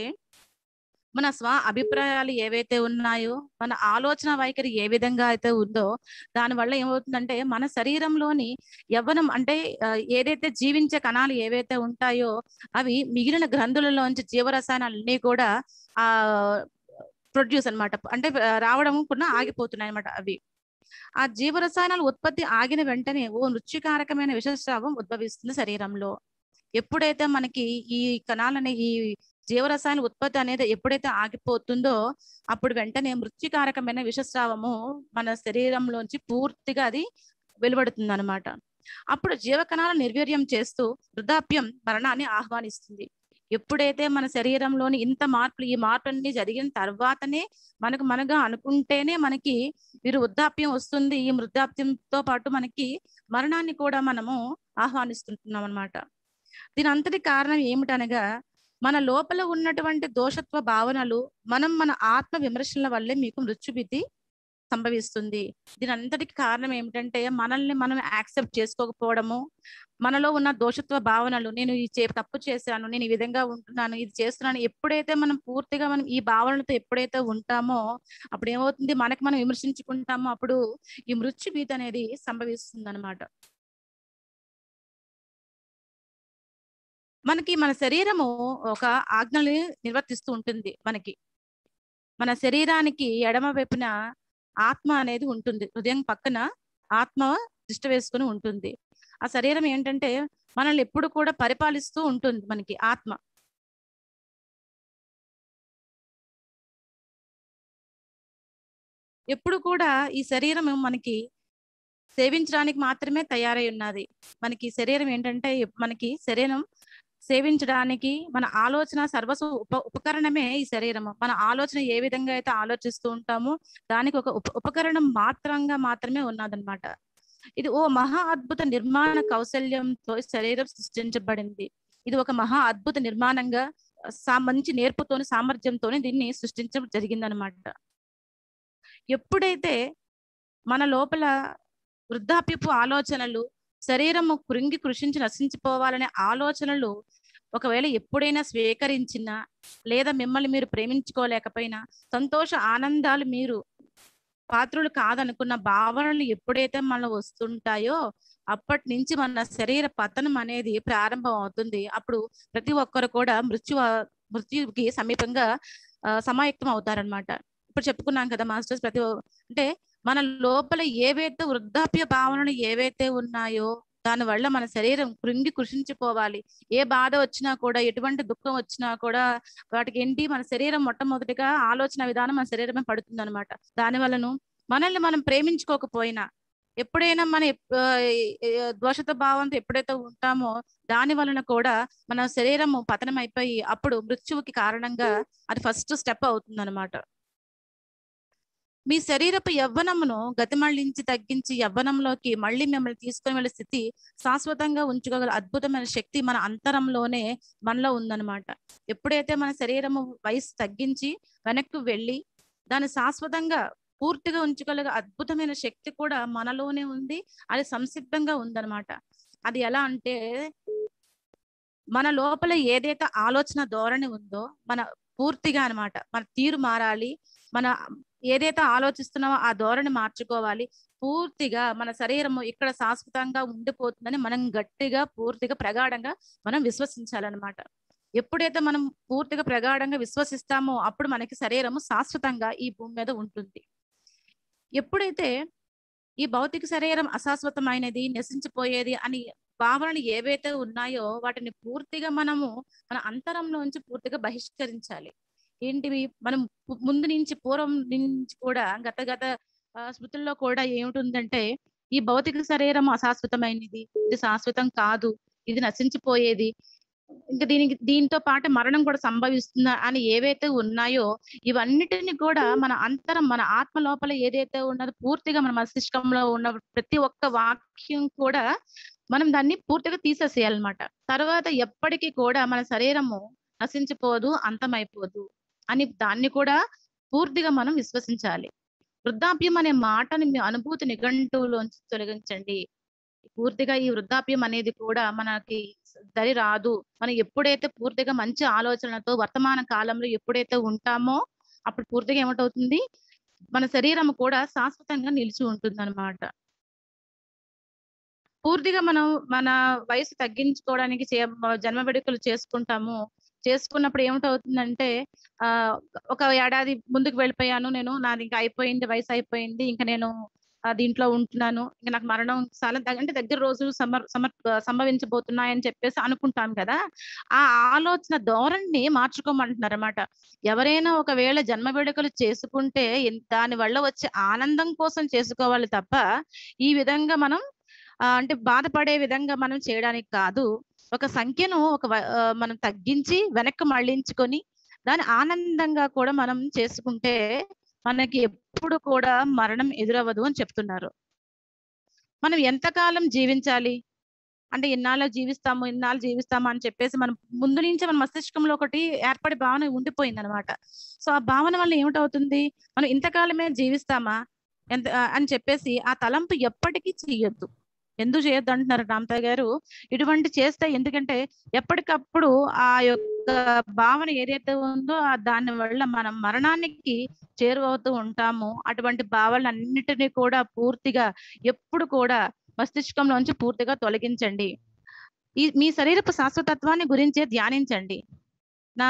మన స్వ అభిప్రాయాలు ఏవైతే ఉన్నాయో, మన ఆలోచన వైఖరి ఏ విధంగా అయితే ఉందో దాని వల్ల ఏమవుతుందంటే మన శరీరంలోని యవ్వనం అంటే ఏదైతే జీవించే కణాలు ఏవైతే ఉంటాయో అవి మిగిలిన గ్రంథులలోంచి జీవరసాయనాలన్నీ కూడా ఆ ప్రొడ్యూస్ అన్నమాట, అంటే రావడం కూడా ఆగిపోతున్నాయి అన్నమాట. అవి ఆ జీవరసాయనాలు ఉత్పత్తి ఆగిన వెంటనే ఓ మృత్యుకారకమైన విషస్రావం ఉద్భవిస్తుంది శరీరంలో. ఎప్పుడైతే మనకి ఈ కణాలని ఈ జీవరసాయన ఉత్పత్తి అనేది ఎప్పుడైతే ఆగిపోతుందో అప్పుడు వెంటనే మృత్యుకారకమైన విషస్రావము మన శరీరంలోంచి పూర్తిగా అది వెలువడుతుంది అనమాట. అప్పుడు జీవకణాలను నిర్వీర్యం చేస్తూ వృద్ధాప్యం మరణాన్ని ఆహ్వానిస్తుంది. ఎప్పుడైతే మన శరీరంలోని ఇంత మార్పులు, ఈ మార్పులన్నీ జరిగిన తర్వాతనే మనగా అనుకుంటేనే మనకి వీరు వృద్ధాప్యం వస్తుంది. ఈ వృద్ధాప్యంతో పాటు మనకి మరణాన్ని కూడా మనము ఆహ్వానిస్తుంటున్నాం అనమాట. దీని అంతటి కారణం ఏమిటనగా మన లోపల ఉన్నటువంటి దోషత్వ భావనలు, మన ఆత్మ విమర్శల వల్లే మీకు మృత్యుభీతి సంభవిస్తుంది. దీని అంతటికి కారణం ఏమిటంటే మనల్ని మనం యాక్సెప్ట్ చేసుకోకపోవడము, మనలో ఉన్న దోషత్వ భావనలు, నేను ఈ తప్పు చేశాను, నేను ఈ విధంగా ఉంటున్నాను, ఇది చేస్తున్నాను, ఎప్పుడైతే మనం పూర్తిగా మనం ఈ భావనలతో ఎప్పుడైతే ఉంటామో అప్పుడు ఏమవుతుంది, మనకి మనం విమర్శించుకుంటామో అప్పుడు ఈ మృత్యుభీతి అనేది సంభవిస్తుంది అనమాట. మనకి మన శరీరము ఒక ఆజ్ఞని నిర్వర్తిస్తూ ఉంటుంది. మన శరీరానికి ఎడమ వైపున ఆత్మ అనేది ఉంటుంది. హృదయం పక్కన ఆత్మ తిష్ట వేసుకుని ఉంటుంది. ఆ శరీరం ఏంటంటే మనల్ని ఎప్పుడు కూడా పరిపాలిస్తూ ఉంటుంది. మనకి ఆత్మ ఎప్పుడు కూడా ఈ శరీరం మనకి సేవించడానికి మాత్రమే తయారై ఉన్నది. మనకి శరీరం ఏంటంటే మనకి శరీరం సేవించడానికి మన ఆలోచన సర్వస్వ ఉపకరణమే ఈ శరీరము. మన ఆలోచన ఏ విధంగా అయితే ఆలోచిస్తూ ఉంటామో దానికి ఒక ఉపకరణం మాత్రమే ఉన్నదన్నమాట. ఇది ఓ మహా అద్భుత నిర్మాణ కౌశల్యంతో శరీరం సృష్టించబడింది. ఇది ఒక మహా అద్భుత నిర్మాణంగా మంచి నేర్పుతోని సామర్థ్యంతోని దీన్ని సృష్టించడం జరిగిందనమాట. ఎప్పుడైతే మన లోపల వృద్ధాప్యపు ఆలోచనలు, శరీరము కృంగి కృషించి నశించిపోవాలనే ఆలోచనలు ఒకవేళ ఎప్పుడైనా స్వీకరించినా, లేదా మిమ్మల్ని మీరు ప్రేమించుకోలేకపోయినా, సంతోష ఆనందాలు మీరు పాత్రులు కాదనుకున్న భావనలు ఎప్పుడైతే మనలో వస్తుంటాయో అప్పటి నుంచి మన శరీర పతనం అనేది ప్రారంభం అవుతుంది. అప్పుడు ప్రతి ఒక్కరు కూడా మృత్యుకి సమీపంగా సమాయత్తం అవుతారనమాట. ఇప్పుడు చెప్పుకున్నాం కదా మాస్టర్స్, అంటే మన లోపల ఏవైతే వృద్ధాప్య భావనలు ఏవైతే ఉన్నాయో దాని వల్ల మన శరీరం కృంగి కృషించిపోవాలి. ఏ బాధ వచ్చినా కూడా, ఎటువంటి దుఃఖం వచ్చినా కూడా వాటికి ఏంటి, మన శరీరం మొట్టమొదటిగా ఆలోచన విధానం మన శరీరమే పడుతుంది అనమాట. దాని వలన మనల్ని మనం ప్రేమించుకోకపోయినా, ఎప్పుడైనా మన ద్వేషత భావంతో ఎప్పుడైతే ఉంటామో దాని వలన కూడా మన శరీరము పతనం అయిపోయి అప్పుడు మృత్యువుకి కారణంగా అది ఫస్ట్ స్టెప్ అవుతుంది అనమాట. మీ శరీరపు యవ్వనమును గతిమళ్లించి తగ్గించి యవ్వనంలోకి మళ్ళీ మిమ్మల్ని తీసుకుని వెళ్ళే స్థితి శాశ్వతంగా ఉంచుకోగల అద్భుతమైన శక్తి మన అంతరంలోనే మనలో ఉందన్నమాట. ఎప్పుడైతే మన శరీరము వయసు తగ్గించి వెనక్కి వెళ్ళి దాన్ని శాశ్వతంగా పూర్తిగా ఉంచుకోగల అద్భుతమైన శక్తి కూడా మనలోనే ఉంది, అది సంసిద్ధంగా ఉందన్నమాట. అది ఎలా అంటే మన లోపల ఏదైతే ఆలోచన ధోరణి ఉందో మన పూర్తిగా అన్నమాట మన తీరు మారాలి, మన ఏదైతే ఆలోచిస్తున్నామో ఆ ధోరణి మార్చుకోవాలి. పూర్తిగా మన శరీరము ఇక్కడ శాశ్వతంగా ఉండిపోతుందని మనం గట్టిగా పూర్తిగా ప్రగాఢంగా మనం విశ్వసించాలన్నమాట. ఎప్పుడైతే మనం పూర్తిగా ప్రగాఢంగా విశ్వసిస్తామో అప్పుడు మనకి శరీరము శాశ్వతంగా ఈ భూమి మీద ఉంటుంది. ఎప్పుడైతే ఈ భౌతిక శరీరం అశాశ్వతమైనది, నశించిపోయేది అని భావనలు ఏవైతే ఉన్నాయో వాటిని పూర్తిగా మనము మన అంతరంలోంచి పూర్తిగా బహిష్కరించాలి. ఏంటివి? మనం ముందు నుంచి పూర్వం నుంచి కూడా గత స్మృతుల్లో కూడా ఏమిటుందంటే ఈ భౌతిక శరీరం అశాశ్వతమైనది, ఇది శాశ్వతం కాదు, ఇది నశించిపోయేది, ఇంకా దీంతో పాటు మరణం కూడా సంభవిస్తుందా అని ఏవైతే ఉన్నాయో ఇవన్నిటిని కూడా మన అంతరం మన ఆత్మ లోపల ఏదైతే ఉన్నదో పూర్తిగా మన మస్తిష్కంలో ఉన్న ప్రతి ఒక్క వాక్యం కూడా మనం దాన్ని పూర్తిగా తీసేసేయాలన్నమాట. తర్వాత ఎప్పటికీ కూడా మన శరీరము నశించిపోదు, అంతమైపోదు అని దాన్ని కూడా పూర్తిగా మనం విశ్వసించాలి. వృద్ధాప్యం అనే మాటని మీ అనుభూతి నిఘంటువులోంచి తొలగించండి. పూర్తిగా ఈ వృద్ధాప్యం అనేది కూడా మనకి దరి రాదు. మనం ఎప్పుడైతే పూర్తిగా మంచి ఆలోచనలతో వర్తమాన కాలంలో ఎప్పుడైతే ఉంటామో అప్పుడు పూర్తిగా ఏమిటవుతుంది, మన శరీరం కూడా శాశ్వతంగా నిలిచి ఉంటుంది అన్నమాట. పూర్తిగా మనం మన వయసు తగ్గించుకోవడానికి జన్మ వేడుకలు చేసుకుంటాము. చేసుకున్నప్పుడు ఏమిటవుతుందంటే ఒక ఏడాది ముందుకు వెళ్ళిపోయాను నేను, నాది ఇంకా అయిపోయింది, వయసు అయిపోయింది, ఇంకా నేను దీంట్లో ఉంటున్నాను, ఇంకా నాకు మరణం చాలా అంటే దగ్గర రోజులు సంభవించబోతున్నాయని చెప్పేసి అనుకుంటాం కదా. ఆ ఆలోచన ధోరణిని మార్చుకోమంటున్నారు అన్నమాట. ఎవరైనా ఒకవేళ జన్మ వేడుకలు చేసుకుంటే దాని వల్ల వచ్చే ఆనందం కోసం చేసుకోవాలి తప్ప ఈ విధంగా మనం అంటే బాధపడే విధంగా మనం చేయడానికి కాదు. ఒక సంఖ్యను మనం తగ్గించి వెనక్కి మళ్ళించుకొని దాని ఆనందంగా కూడా మనం చేసుకుంటే మనకి ఎప్పుడు కూడా మరణం ఎదురవ్వదు అని చెప్తున్నారు. మనం ఎంతకాలం జీవించాలి అంటే ఇన్నాళ్ళు జీవిస్తాము అని చెప్పేసి మనం ముందు నుంచి మన మస్తిష్కంలో ఒకటి ఏర్పడి భావన ఉండిపోయింది అనమాట. సో ఆ భావన వల్ల ఏమిటవుతుంది, మనం ఇంతకాలమే జీవిస్తామా అని చెప్పేసి ఆ తలంపు ఎప్పటికీ చెయ్యొద్దు. ఎందుకు చేయొద్దు అంటున్నారు రామతాయ్ గారు. ఇటువంటి చేస్తే ఎందుకంటే ఎప్పటికప్పుడు ఆ యొక్క భావన ఏదైతే ఉందో దాని వల్ల మనం మరణానికి చేరువవుతూ ఉంటాము. అటువంటి భావనలన్నిటినీ కూడా పూర్తిగా ఎప్పుడు కూడా మస్తిష్కంలోంచి పూర్తిగా తొలగించండి. మీ శరీరపు శాశ్వతత్వాన్ని గురించే ధ్యానించండి. నా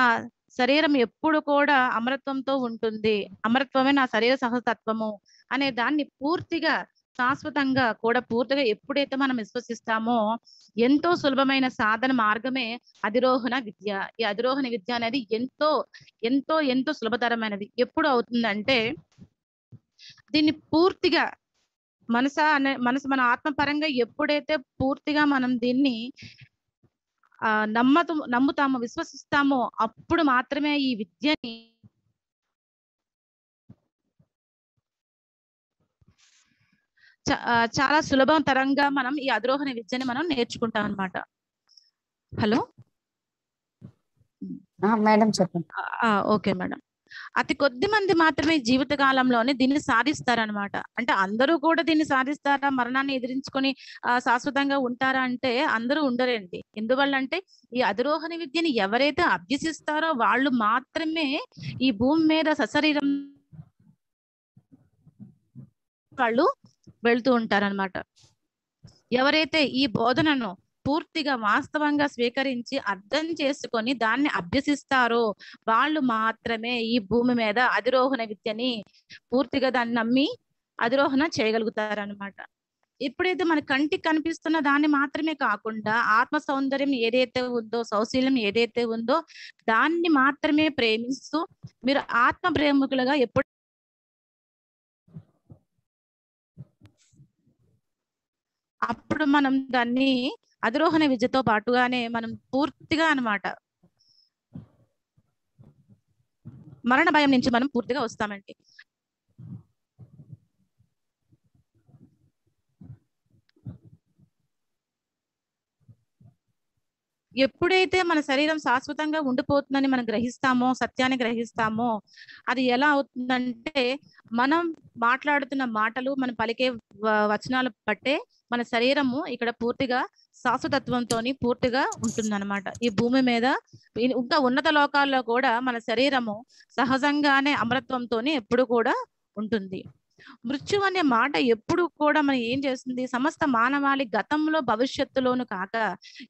శరీరం ఎప్పుడు కూడా అమరత్వంతో ఉంటుంది, అమరత్వమే నా శరీర శాశ్వతత్వము అనే దాన్ని పూర్తిగా శాశ్వతంగా కూడా పూర్తిగా ఎప్పుడైతే మనం విశ్వసిస్తామో ఎంతో సులభమైన సాధన మార్గమే అధిరోహణ విద్య. ఈ అధిరోహణ విద్య అనేది ఎంతో ఎంతో ఎంతో సులభతరమైనది. ఎప్పుడు అవుతుందంటే దీన్ని పూర్తిగా మనసు మన ఆత్మపరంగా ఎప్పుడైతే పూర్తిగా మనం దీన్ని నమ్ముతామో విశ్వసిస్తామో అప్పుడు మాత్రమే ఈ విద్యని చాలా సులభతరంగా మనం ఈ అధిరోహణ విద్యని మనం నేర్చుకుంటాం అన్నమాట. హలో మేడం చెప్పండి. Okay madam. అతి కొద్ది మంది మాత్రమే జీవిత కాలంలోనే దీన్ని సాధిస్తారనమాట. అంటే అందరూ కూడా దీన్ని సాధిస్తారా, మరణాన్ని ఎదిరించుకొని శాశ్వతంగా ఉంటారా అంటే అందరూ ఉండరండి. ఎందువల్ల అంటే ఈ అధిరోహణ విద్యని ఎవరైతే అభ్యసిస్తారో వాళ్ళు మాత్రమే ఈ భూమి మీద సశరీరం వాళ్ళు వెళ్తూ ఉంటారనమాట. ఎవరైతే ఈ బోధనను పూర్తిగా వాస్తవంగా స్వీకరించి అర్థం చేసుకొని దాన్ని అభ్యసిస్తారో వాళ్ళు మాత్రమే ఈ భూమి మీద అధిరోహణ విద్యని పూర్తిగా దాన్ని నమ్మి అధిరోహణ చేయగలుగుతారనమాట. ఎప్పుడైతే మన కంటికి కనిపిస్తున్న దాన్ని మాత్రమే కాకుండా ఆత్మ సౌందర్యం ఏదైతే ఉందో, సౌశీల్యం ఏదైతే ఉందో దాన్ని మాత్రమే ప్రేమిస్తూ మీరు ఆత్మ ప్రేమికులుగా ఎప్పుడు అప్పుడు మనం దాన్ని అధిరోహణ విద్యతో పాటుగానే మనం పూర్తిగా అన్నమాట మరణ భయం నుంచి మనం పూర్తిగా వస్తామండి. ఎప్పుడైతే మన శరీరం శాశ్వతంగా ఉండిపోతుందని మనం గ్రహిస్తామో, సత్యాన్ని గ్రహిస్తామో, అది ఎలా అవుతుందంటే మనం మాట్లాడుతున్న మాటలు, మనం పలికే వచనాలు బట్టే మన శరీరము ఇక్కడ పూర్తిగా శాశ్వతత్వంతోని పూర్తిగా ఉంటుందన్నమాట. ఈ భూమి మీద ఇంకా ఉన్నత లోకాల్లో కూడా మన శరీరము సహజంగానే అమరత్వంతోని ఎప్పుడు కూడా ఉంటుంది. మృత్యు అనే మాట ఎప్పుడు కూడా మనం ఏం చేస్తుంది, సమస్త మానవాళి గతంలో భవిష్యత్తులోను కాక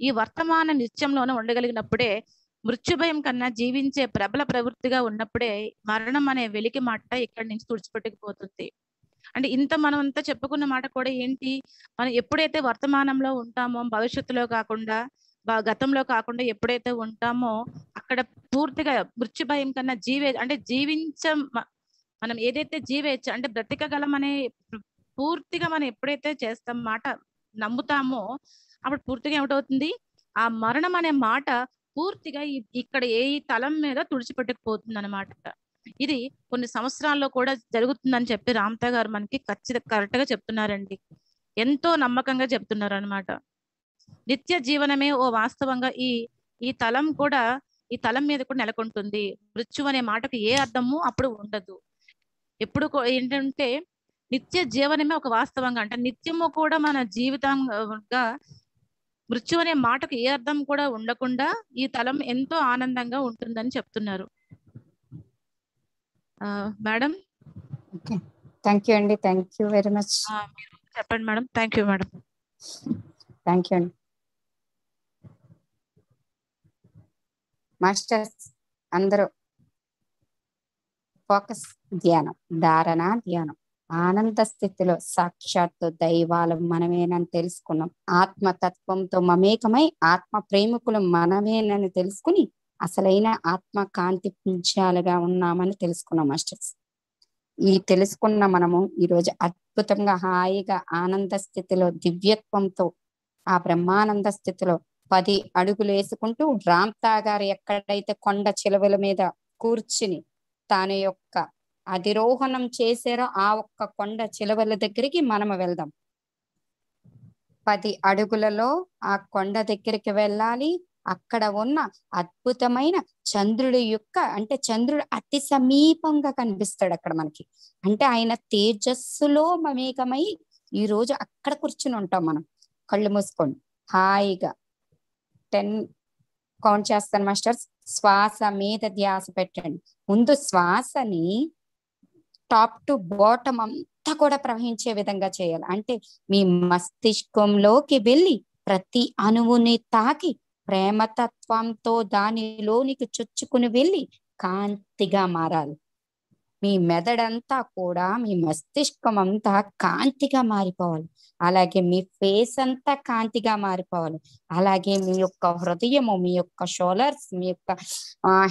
ఈ వర్తమాన నిత్యంలోనూ ఉండగలిగినప్పుడే, మృత్యు భయం కన్నా జీవించే ప్రబల ప్రవృత్తిగా ఉన్నప్పుడే మరణం అనే వెలికి మాట ఇక్కడి నుంచి తుడిచిపెట్టుకుపోతుంది. అంటే ఇంత మనం అంతా చెప్పుకున్న మాట కూడా ఏంటి, మనం ఎప్పుడైతే వర్తమానంలో ఉంటామో, భవిష్యత్తులో కాకుండా గతంలో కాకుండా ఎప్పుడైతే ఉంటామో అక్కడ పూర్తిగా మృత్యు భయం కన్నా అంటే మనం ఏదైతే జీవేచ్ఛ అంటే బ్రతికగలం అనే పూర్తిగా మనం ఎప్పుడైతే చేస్తాం మాట నమ్ముతామో అప్పుడు పూర్తిగా ఏమిటవుతుంది, ఆ మరణం అనే మాట పూర్తిగా ఇక్కడ ఏ తలం మీద తుడిచిపెట్టుకుపోతుంది అనమాట. ఇది కొన్ని సంవత్సరాల్లో కూడా జరుగుతుందని చెప్పి రామ్తా గారు మనకి కరెక్ట్ గా చెప్తున్నారండి. ఎంతో నమ్మకంగా చెప్తున్నారు అనమాట. నిత్య జీవనమే ఓ వాస్తవంగా ఈ తలం కూడా ఈ తలం మీద కూడా నెలకొంటుంది. మృత్యు అనే మాటకు ఏ అర్థము అప్పుడు ఉండదు. ఎప్పుడు ఏంటంటే నిత్య జీవనమే ఒక వాస్తవంగా, అంటే నిత్యము కూడా మన జీవితంగా మృత్యు అనే మాటకు ఏ అర్థం కూడా ఉండకుండా ఈ తలం ఎంతో ఆనందంగా ఉంటుందని చెప్తున్నారు. మేడం థ్యాంక్ యూ అండి, థ్యాంక్ యూ వెరీ మచ్. చెప్పండి madam. Thank you madam. Thank you అండి. మాస్టర్స్ అందరూ ఫోకస్ ధ్యానం, ధారణ ధ్యానం, ఆనంద స్థితిలో సాక్షాత్తు దైవాలు మనమేనని తెలుసుకున్నాం. ఆత్మతత్వంతో మమేకమై ఆత్మ ప్రేమికులు మనమేనని తెలుసుకుని అసలైన ఆత్మ కాంతి పుంజాలుగా ఉన్నామని తెలుసుకున్నాం మాస్టర్స్. ఈ తెలుసుకున్న మనము ఈరోజు అద్భుతంగా హాయిగా ఆనంద స్థితిలో దివ్యత్వంతో ఆ బ్రహ్మానంద స్థితిలో 10 అడుగులు వేసుకుంటూ రామ్తా గారు ఎక్కడైతే కొండ చిలువల మీద కూర్చుని తన యొక్క అధిరోహణం చేశారో ఆ ఒక్క కొండ చిలువల దగ్గరికి మనము వెళ్దాం. 10 అడుగులలో ఆ కొండ దగ్గరికి వెళ్ళాలి. అక్కడ ఉన్న అద్భుతమైన చంద్రుడి యొక్క, అంటే చంద్రుడు అతి సమీపంగా కనిపిస్తాడు అక్కడ మనకి. అంటే ఆయన తేజస్సులో మమేకమై ఈ రోజు అక్కడ కూర్చుని ఉంటాం మనం. కళ్ళు మూసుకోండి, హాయిగా 10 కౌంట్ చేస్తాను మాస్టర్స్. శ్వాస మీద ధ్యాస పెట్టండి. ముందు శ్వాసని టాప్ టు బాటమ్ అంతా కూడా ప్రవహించే విధంగా చేయాలి. అంటే మీ మస్తిష్కంలోకి వెళ్ళి ప్రతి అణువుని తాకి ప్రేమతత్వంతో దానిలోనికి చొచ్చుకుని వెళ్ళి కాంతిగా మారాలి. మీ మెదడంతా కూడా, మీ మస్తిష్కం అంతా కాంతిగా మారిపోవాలి. అలాగే మీ ఫేస్ అంతా కాంతిగా మారిపోవాలి. అలాగే మీ యొక్క హృదయము, మీ యొక్క షోల్డర్స్, మీ యొక్క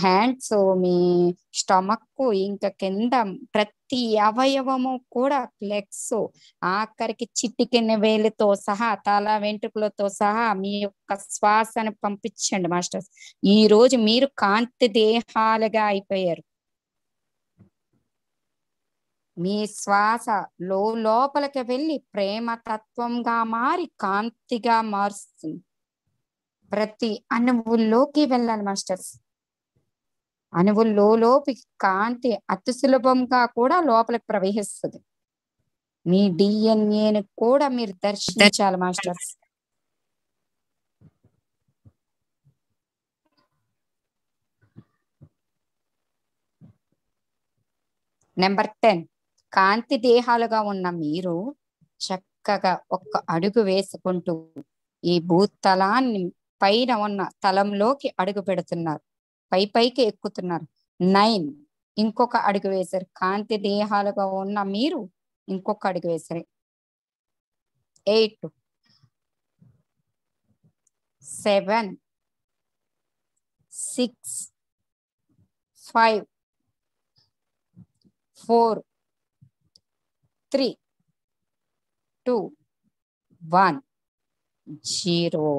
హ్యాండ్స్, మీ స్టమక్, ఇంకా కింద ప్రతి అవయవము కూడా, లెగ్స్, ఆఖరికి చిటికెన వేలుతో సహా, తల వెంట్రుకలతో సహా మీ యొక్క శ్వాసను పంపించండి మాస్టర్స్. ఈ రోజు మీరు కాంతి దేహాలుగా అయిపోయారు. మీ శ్వాస లోపలికి వెళ్ళి ప్రేమ తత్వంగా మారి కాంతిగా మారుస్తుంది. ప్రతి అణువుల్లోకి వెళ్ళాలి మాస్టర్స్. అణువుల్లోకి కాంతి అతి సులభంగా కూడా లోపలికి ప్రవహిస్తుంది. మీ డిఎన్ఏని కూడా మీరు దర్శించాలి మాస్టర్స్. నెంబర్ 10, కాంతి దేహాలుగా ఉన్న మీరు చక్కగా ఒక్క అడుగు వేసుకుంటూ ఈ భూతలాన్ని పైన ఉన్న తలంలోకి అడుగు పెడుతున్నారు. పైకి ఎక్కుతున్నారు. 9, ఇంకొక అడుగు వేశారు. కాంతి దేహాలుగా ఉన్న మీరు ఇంకొక అడుగు వేశారు. 8, 7, 6, 5, 4, 3, 2, 1. జీరో.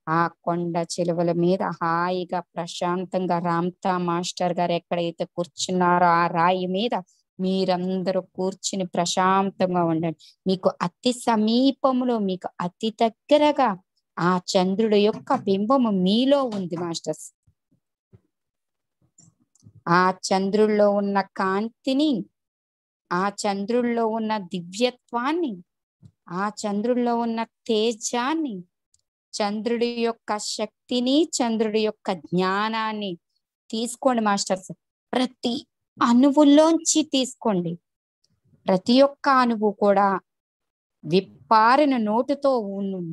ఆ కొండ చిలువల మీద హాయిగా ప్రశాంతంగా రామ్తా మాస్టర్ గారు ఎక్కడైతే కూర్చున్నారో ఆ రాయి మీద మీరందరూ కూర్చుని ప్రశాంతంగా ఉండండి. మీకు అతి సమీపంలో, మీకు అతి దగ్గరగా ఆ చంద్రుడి యొక్క బింబము మీలో ఉంది మాస్టర్స్. ఆ చంద్రుల్లో ఉన్న కాంతిని, ఆ చంద్రుల్లో ఉన్న దివ్యత్వాన్ని, ఆ చంద్రుల్లో ఉన్న తేజాన్ని, చంద్రుడి యొక్క శక్తిని, చంద్రుడి యొక్క జ్ఞానాన్ని తీసుకోండి మాస్టర్స్. ప్రతి అణువుల్లోంచి తీసుకోండి. ప్రతి ఒక్క అణువు కూడా విప్పారిన నోటుతో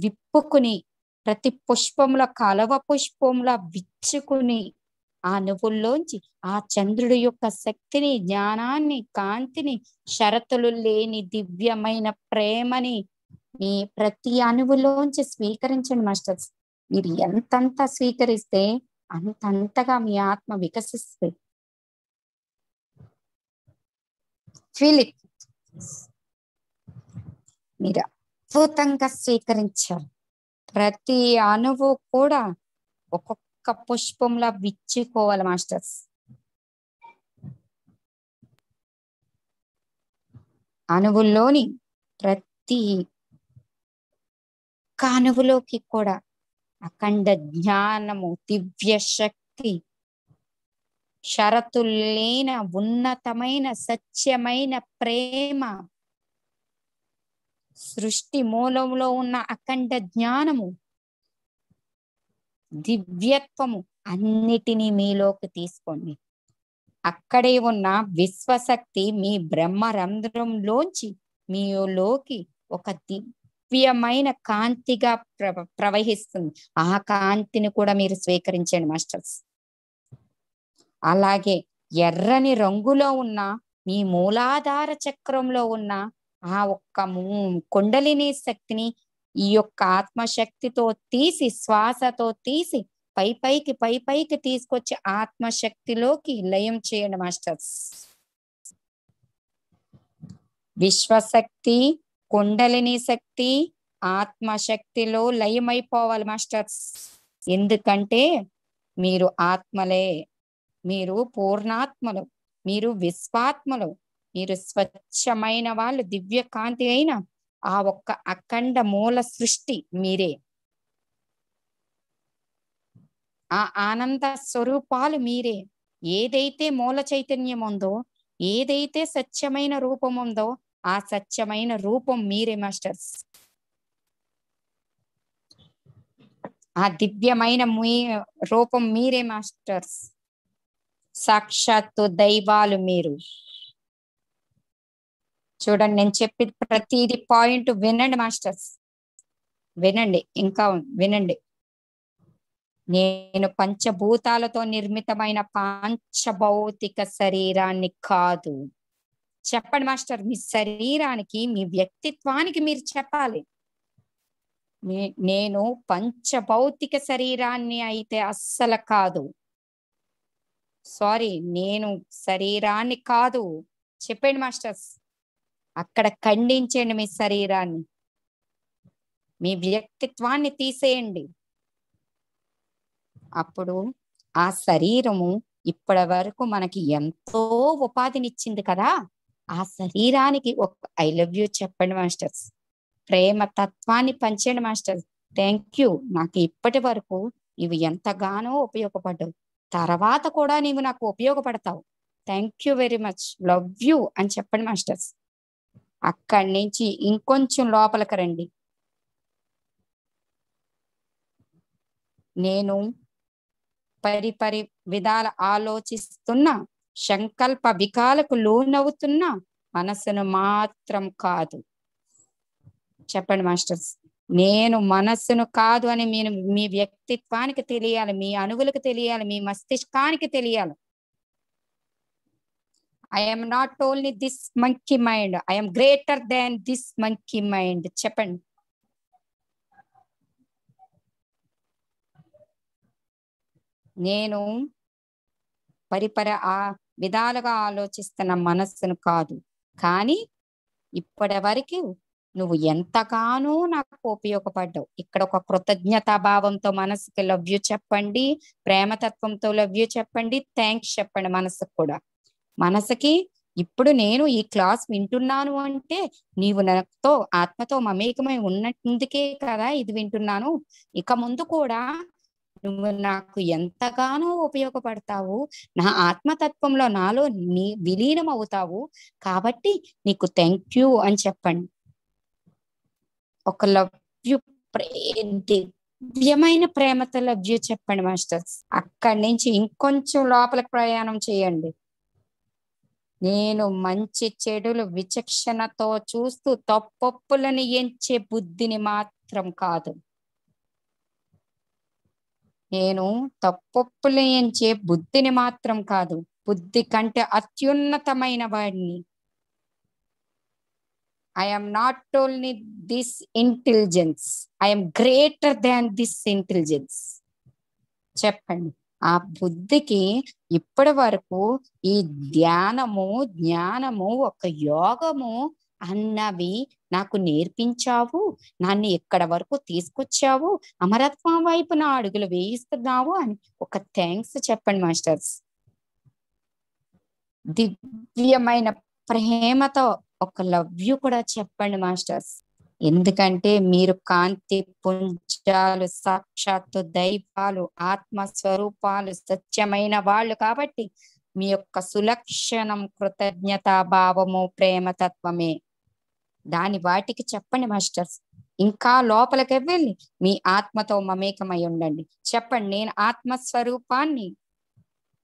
విప్పుకుని ప్రతి పుష్పంలో కలవ పుష్పంలా విచ్చుకుని ఆ నువ్వుల్లోంచి ఆ చంద్రుడి యొక్క శక్తిని, జ్ఞానాన్ని, కాంతిని, షరతులు లేని దివ్యమైన ప్రేమని మీ ప్రతి అణువులోంచి స్వీకరించండి మాస్టర్స్. మీరు ఎంతంత స్వీకరిస్తే అంతంతగా మీ ఆత్మ వికసిస్తుంది. Feel it. మీరు అద్భుతంగా స్వీకరించారు. ప్రతి అణువు కూడా ఒక్కొక్క పుష్పంలా విచ్చుకోవాలి మాస్టర్స్. అణువుల్లోని ప్రతి అణువులోకి కూడా అఖండ జ్ఞానము, దివ్య శక్తి, షరతులేన ఉన్నతమైన సత్యమైన ప్రేమ, సృష్టి మూలంలో ఉన్న అఖండ జ్ఞానము, దివ్యత్వము అన్నిటినీ మీలోకి తీసుకోండి. అక్కడే ఉన్న విశ్వశక్తి మీ బ్రహ్మరంధ్రంలోంచి మీలోకి ఒక దివ్యమైన కాంతిగా ప్రవహిస్తుంది. ఆ కాంతిని కూడా మీరు స్వీకరించండి మాస్టర్స్. అలాగే ఎర్రని రంగులో ఉన్న మీ మూలాధార చక్రంలో ఉన్న ఆ ఒక్క కుండలిని శక్తిని ఈ యొక్క ఆత్మశక్తితో తీసి, శ్వాసతో తీసి పైకి తీసుకొచ్చి ఆత్మశక్తిలోకి లయం చేయండి మాస్టర్స్. విశ్వశక్తి, కుండలిని శక్తి ఆత్మశక్తిలో లయమైపోవాలి మాస్టర్స్. ఎందుకంటే మీరు ఆత్మలే, మీరు పూర్ణాత్మలు, మీరు విశ్వాత్మలు, మీరు స్వచ్ఛమైన వాళ్ళు, దివ్య కాంతి అయిన ఆ ఒక్క అఖండ మూల సృష్టి మీరే. ఆ ఆనంద స్వరూపాలు మీరే. ఏదైతే మూల చైతన్యం ఉందో, ఏదైతే సత్యమైన రూపం ఉందో ఆ సత్యమైన రూపం మీరే మాస్టర్స్. ఆ దివ్యమైన రూపం మీరే మాస్టర్స్. సాక్షాత్తు దైవాలు మీరు. చూడండి, నేను చెప్పి ప్రతిది పాయింట్ వినండి మాస్టర్స్, వినండి, ఇంకా వినండి. నేను పంచభూతాలతో నిర్మితమైన పాంచభౌతిక శరీరాన్ని కాదు. చెప్పండి మాస్టర్, మీ శరీరానికి, మీ వ్యక్తిత్వానికి మీరు చెప్పాలి. నేను పంచభౌతిక శరీరాన్ని అయితే అస్సలు కాదు. సారీ, నేను శరీరాన్ని కాదు. చెప్పండి మాస్టర్స్, అక్కడ ఖండించండి మీ శరీరాన్ని, మీ వ్యక్తిత్వాన్ని తీసేయండి. అప్పుడు ఆ శరీరము ఇప్పటి వరకు మనకి ఎంతో ఉపాధినిచ్చింది కదా, ఆ శరీరానికి ఒక ఐ లవ్ యూ చెప్పండి మాస్టర్స్. ప్రేమ తత్వాన్ని పంచండి మాస్టర్స్. థ్యాంక్ యూ, నాకు ఇప్పటి వరకు ఇవి ఎంతగానో ఉపయోగపడ్డావు, తర్వాత కూడా నీవు నాకు ఉపయోగపడతావు. Thank you very much, love you అని చెప్పండి మాస్టర్స్. అక్కడి నుంచి ఇంకొంచెం లోపలికి రండి. నేను పరిపరి విధాల ఆలోచిస్తున్న, సంకల్ప వికాలకు లోనవుతున్న మనసును మాత్రం కాదు. చెప్పండి మాస్టర్స్, నేను మనస్సును కాదు అని మీరు మీ వ్యక్తిత్వానికి తెలియాలి, మీ అణువులకు తెలియాలి, మీ మస్తిష్కానికి తెలియాలి. I am not only this monkey mind, I am greater than this monkey mind. చెప్పండి. నేను పరిపర విధాలుగా ఆలోచిస్తున్న మనస్సును కాదు, కానీ ఇప్పటి వరకు నువ్వు ఎంతగానో నాకు ఉపయోగపడ్డావు. ఇక్కడ ఒక కృతజ్ఞతా భావంతో మనసుకి లవ్ యూ చెప్పండి, ప్రేమతత్వంతో లవ్ యూ చెప్పండి, థ్యాంక్స్ చెప్పండి మనసుకు కూడా. మనసుకి ఇప్పుడు నేను ఈ క్లాస్ వింటున్నాను అంటే నీవు నాతో ఆత్మతో మమేకమై ఉన్నందుకే కదా ఇది వింటున్నాను. ఇక ముందు కూడా నువ్వు నాకు ఎంతగానో ఉపయోగపడతావు, నా ఆత్మతత్వంలో నాలో విలీనం అవుతావు, కాబట్టి నీకు థ్యాంక్ యూ అని చెప్పండి. ఒక లవ్ యూ దివ్యమైన ప్రేమతో లవ్ యూ చెప్పండి మాస్టర్స్. అక్కడి నుంచి ఇంకొంచెం లోపలికి ప్రయాణం చేయండి. నేను మంచి చెడులు విచక్షణతో చూస్తూ తప్పొప్పులను ఎంచే బుద్ధిని మాత్రం కాదు. నేను తప్పొప్పులు ఎంచే బుద్ధిని మాత్రం కాదు, బుద్ధి కంటే అత్యున్నతమైన వాడిని. I am not only this intelligence, I am greater than this intelligence. చెప్పండి. ఆ బుద్ధికి ఇప్పటి వరకు ఈ ధ్యానము, జ్ఞానము, ఒక యోగము అన్నవి నాకు నేర్పించావు, నన్ను ఇక్కడ వరకు తీసుకొచ్చావు, అమరత్వం వైపు నా అడుగులు వేయిస్తున్నావు అని ఒక థ్యాంక్స్ చెప్పండి మాస్టర్స్. దివ్యమైన ప్రేమతో ఒక లవ్ యూ కూడా చెప్పండి మాస్టర్స్. ఎందుకంటే మీరు కాంతి పుంజాలు, సాక్షాత్తు దైవాలు, ఆత్మస్వరూపాలు, సత్యమైన వాళ్ళు కాబట్టి మీ యొక్క సులక్షణం కృతజ్ఞతా భావము, ప్రేమతత్వమే. దాని వాటికి చెప్పండి మాస్టర్స్. ఇంకా లోపలికి వెళ్ళి మీ ఆత్మతో మమేకమై ఉండండి. చెప్పండి, నేను ఆత్మస్వరూపాన్ని,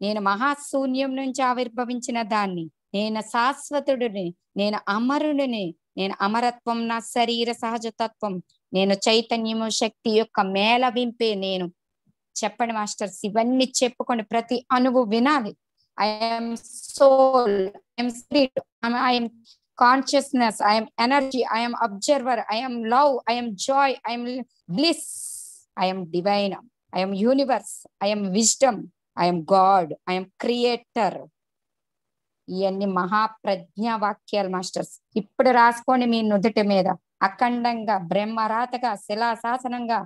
నేను మహాశూన్యం నుంచి ఆవిర్భవించిన దాన్ని, నేను శాశ్వతుడిని, నేను అమరుడిని, నేను అమరత్వం నా శరీర సహజతత్వం, నేను చైతన్యము శక్తి యొక్క మేళవింపే నేను. చెప్పండి మాస్టర్స్. ఇవన్నీ చెప్పుకోండి, ప్రతి అణువు వినాలి. I'm soul, I'm spirit, I'm consciousness, I'm energy, I'm observer, I'm love, I'm joy, I'm bliss, I'm divine, I'm universe, I'm wisdom, I'm God, I'm creator. ఇవన్నీ మహాప్రజ్ఞ వాక్యాలు మాస్టర్స్. ఇప్పుడు రాసుకోండి మీ నుదుటి మీద అఖండంగా, బ్రహ్మరాతగా, శిలాశాసనంగా.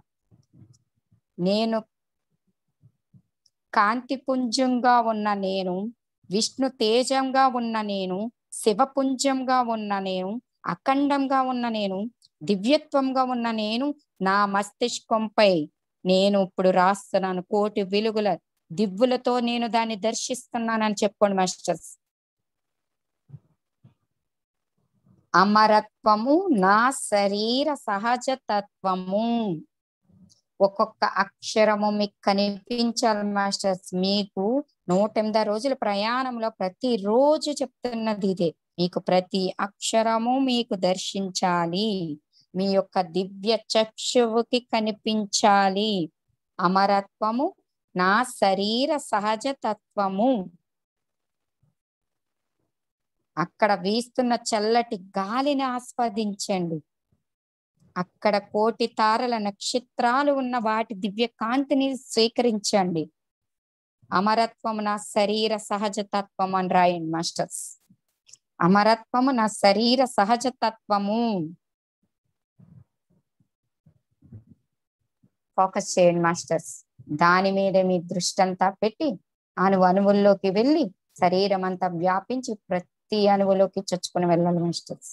నేను కాంతిపుంజంగా ఉన్న నేను, విష్ణు తేజంగా ఉన్న నేను, శివపుంజంగా ఉన్న నేను, అఖండంగా ఉన్న నేను, దివ్యత్వంగా ఉన్న నేను, నా మస్తిష్కంపై నేను ఇప్పుడు రాస్తున్నాను కోటి వెలుగుల దివ్వులతో నేను దాన్ని దర్శిస్తున్నానని చెప్పుకోండి మాస్టర్స్. అమరత్వము నా శరీర సహజ తత్వము. ఒక్కొక్క అక్షరము మీకు కనిపించాలి మాస్టర్స్. మీకు 108 రోజుల ప్రయాణంలో ప్రతిరోజు చెప్తున్నది ఇదే. మీకు ప్రతి అక్షరము మీకు దర్శించాలి, మీ యొక్క దివ్య చక్షువుకి కనిపించాలి. అమరత్వము నా శరీర సహజ తత్వము. అక్కడ వీస్తున్న చల్లటి గాలిని ఆస్వాదించండి. అక్కడ కోటి తారల నక్షత్రాలు ఉన్న వాటి దివ్య కాంతిని స్వీకరించండి. అమరత్వము నా శరీర సహజ తత్వం అని రాయండి మాస్టర్స్. అమరత్వము నా శరీర సహజ తత్వము. ఫోకస్ చేయండి మాస్టర్స్. దాని మీద మీ దృష్టి అంతా పెట్టి అణువుల్లోకి వెళ్ళి శరీరం అంతా వ్యాపించి ప్రతి అణువులోకి చొచ్చుకుని వెళ్ళాలి మాస్టర్స్.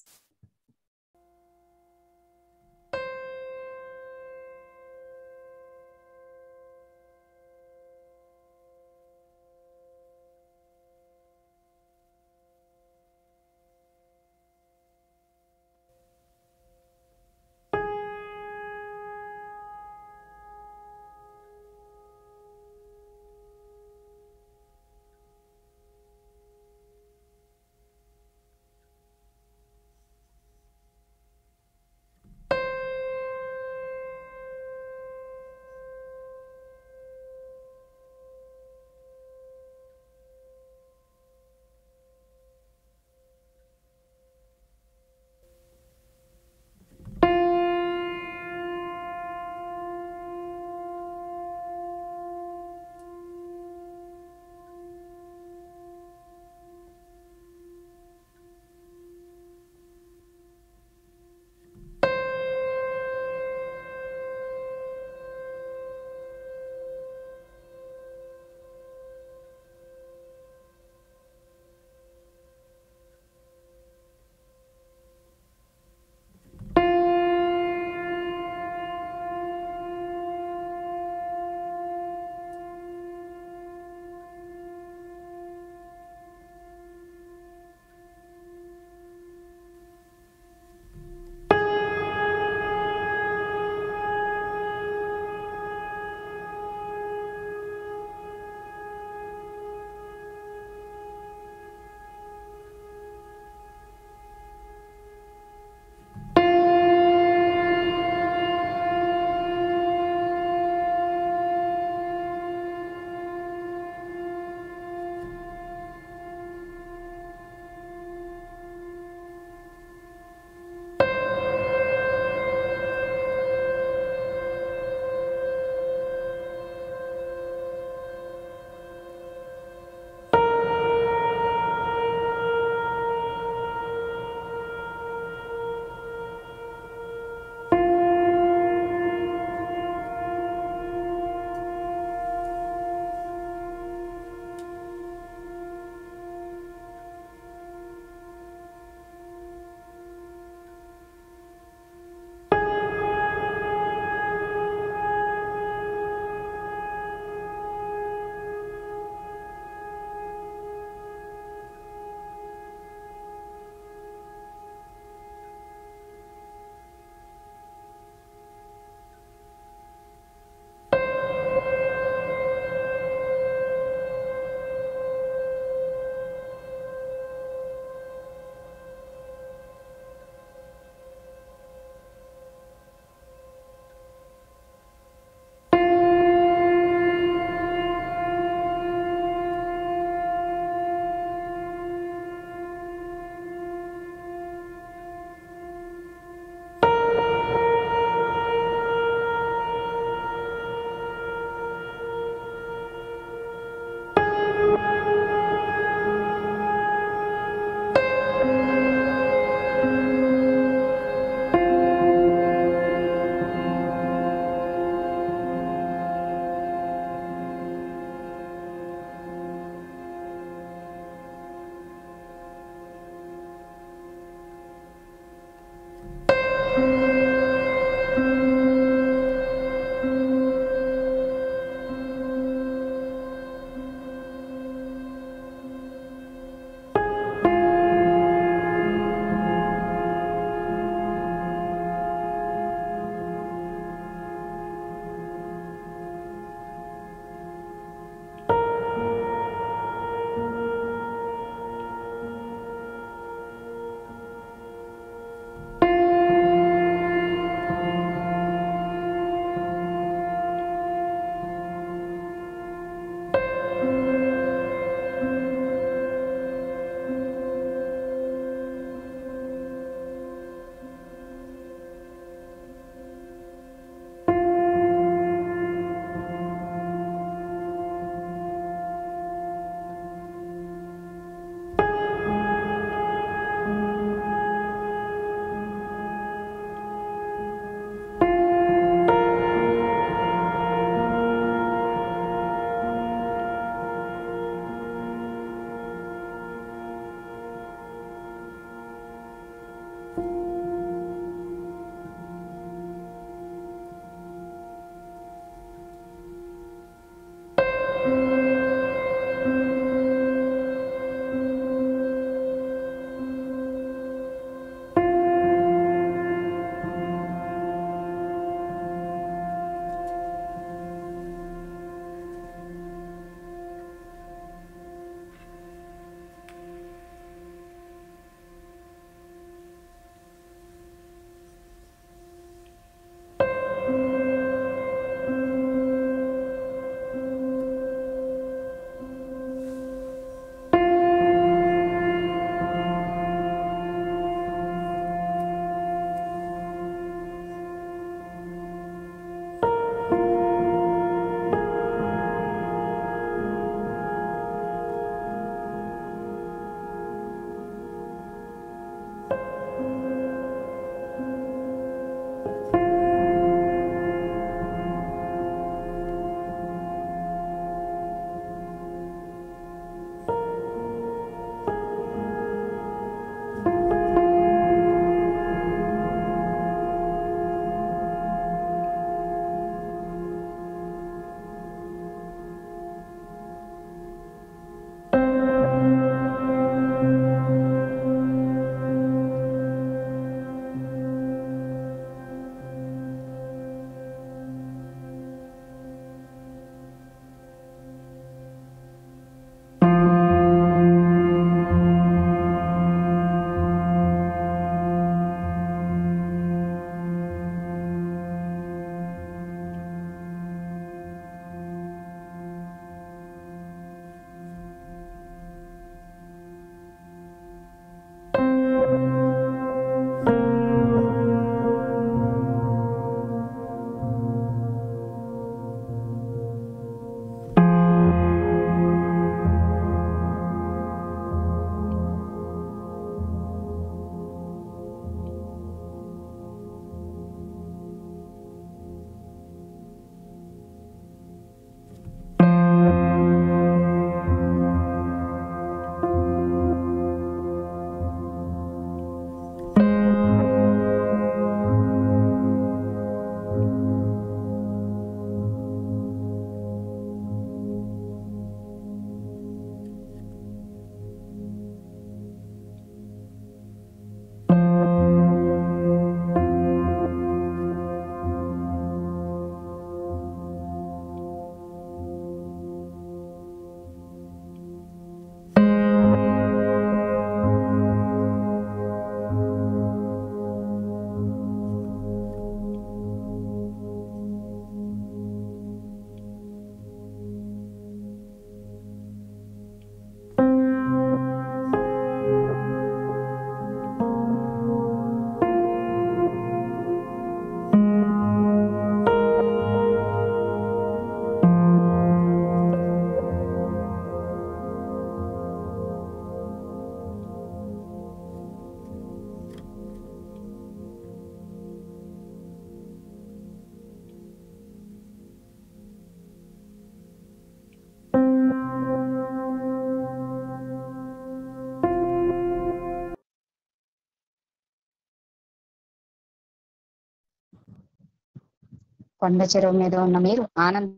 కొండ చెరువు మీద ఉన్న మీరు ఆనంద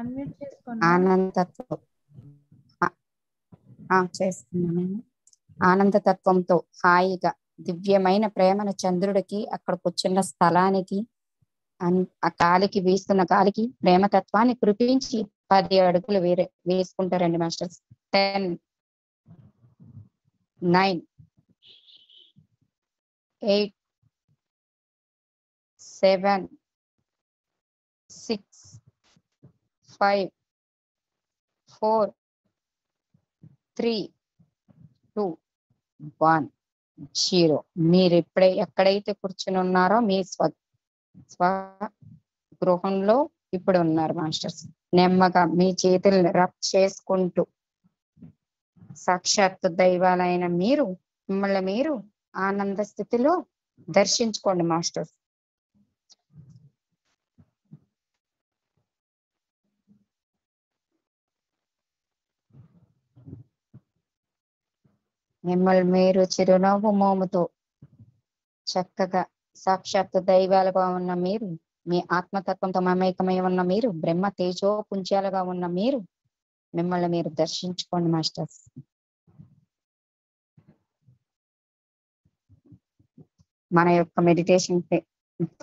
అన్మ్యూట్ చేసుకోండి. ఆనందతత్వం చేస్తున్నాను. ఆనందతత్వంతో హాయిగా దివ్యమైన ప్రేమను చంద్రుడికి అక్కడ కూర్చున్న స్థలానికి ఆ గాలికి వీస్తున్న గాలికి ప్రేమతత్వాన్ని కురిపించి 10 అడుగులు వేసుకుంటారండి మాస్టర్స్. 10 9 8 7 6 5 4 3 2 1 0. మీరు ఎక్కడైతే కూర్చుని ఉన్నారో మీ స్వ గృహంలో ఇప్పుడు ఉన్నారు మాస్టర్స్. నెమ్మగా మీ చేతులను రబ్ చేసుకుంటూ సాక్షాత్ దైవాలైన మిమ్మల్ని మీరు ఆనంద స్థితిలో దర్శించుకోండి మాస్టర్స్. మిమ్మల్ని మీరు చిరునవ్వు మోముతో చక్కగా సాక్షాత్ దైవాలుగా ఉన్న మీరు, మీ ఆత్మతత్వంతో మమేకమై ఉన్న మీరు, బ్రహ్మ తేజో పుంజాలుగా ఉన్న మీరు మిమ్మల్ని మీరు దర్శించుకోండి మాస్టర్స్. మన యొక్క మెడిటేషన్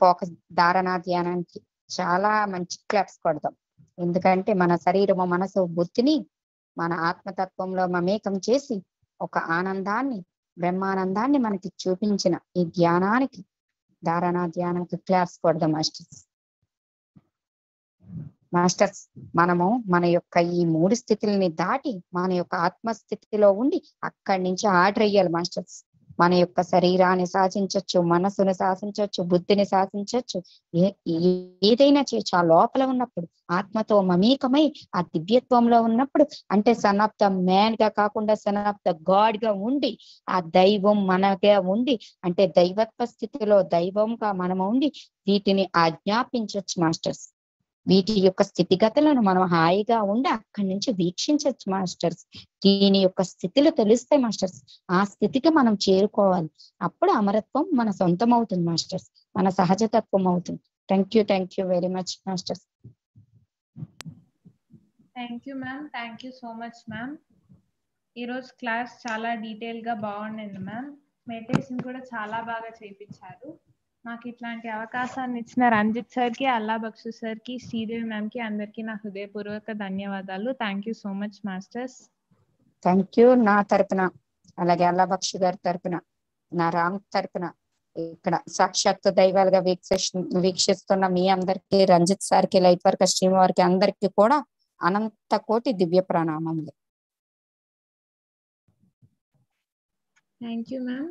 ఫోకస్ ధారణా ధ్యానానికి చాలా మంచి క్లాప్స్ కొడతాం. ఎందుకంటే మన శరీరము, మనసు, బుద్ధిని మన ఆత్మతత్వంలో మమేకం చేసి ఒక ఆనందాన్ని, బ్రహ్మానందాన్ని మనకి చూపించిన ఈ ధ్యానానికి, ధారణా ధ్యానానికి క్లాప్స్ కొడదాం మాస్టర్స్. మనము మన యొక్క ఈ 3 స్థితుల్ని దాటి మన యొక్క ఆత్మస్థితిలో ఉండి అక్కడి నుంచి ఆర్డర్ అయ్యాలి మాస్టర్స్. మన యొక్క శరీరాన్ని శాసించవచ్చు, మనసును శాసించవచ్చు, బుద్ధిని శాసించవచ్చు, ఏదైనా చేయొచ్చు. ఆ లోపల ఉన్నప్పుడు ఆత్మతో మమేకమై ఆ దివ్యత్వంలో ఉన్నప్పుడు, అంటే సన్ ఆఫ్ ద మ్యాన్ గా కాకుండా సన్ ఆఫ్ ద గాడ్ గా ఉండి, ఆ దైవం మనగా ఉండి, అంటే దైవత్వ స్థితిలో దైవంగా మనము ఉండి వీటిని ఆజ్ఞాపించవచ్చు మాస్టర్స్. వీటి యొక్క స్థితిగతులను మనం హాయిగా ఉండి అక్కడి నుంచి వీక్షించవచ్చు మాస్టర్స్. దీని యొక్క స్థితిలో తెలుస్తాయి మాస్టర్స్. ఆ స్థితికి మనం చేరుకోవాలి. అప్పుడు అమరత్వం మన సొంతం అవుతుంది మాస్టర్స్, మన సహజతత్వం అవుతుంది. Thank you very much masters. Thank you ma'am. Thank you so much ma'am. ఈరోజు క్లాస్ చాలా డీటెయిల్ గా బాగుండింది మ్యామ్. మెడిటేషన్ కూడా చాలా బాగా చేయించారు. మాకు ఇట్లాంటి అవకాశాన్ని ఇచ్చిన రంజిత్ సార్ కి, అల్లా బక్షు సార్ కి, శ్రీదేవి మ్యామ్ కి అందరికీ నా హృదయపూర్వక ధన్యవాదాలు. Thank you so much masters. Thank you నా తరపున, అలాగే అల్లా బక్షు గారి తరపున, నా రామ్ తరపున, ఇక్కడ సాక్షాత్ దైవాలుగా వీక్షిస్తున్న మీ అందరికి, రంజిత్ సార్కి, లైట్ వర్క్ స్ట్రీమ్ వారికి అందరికి కూడా అనంత కోటి దివ్య ప్రణామములు. Thank you ma'am.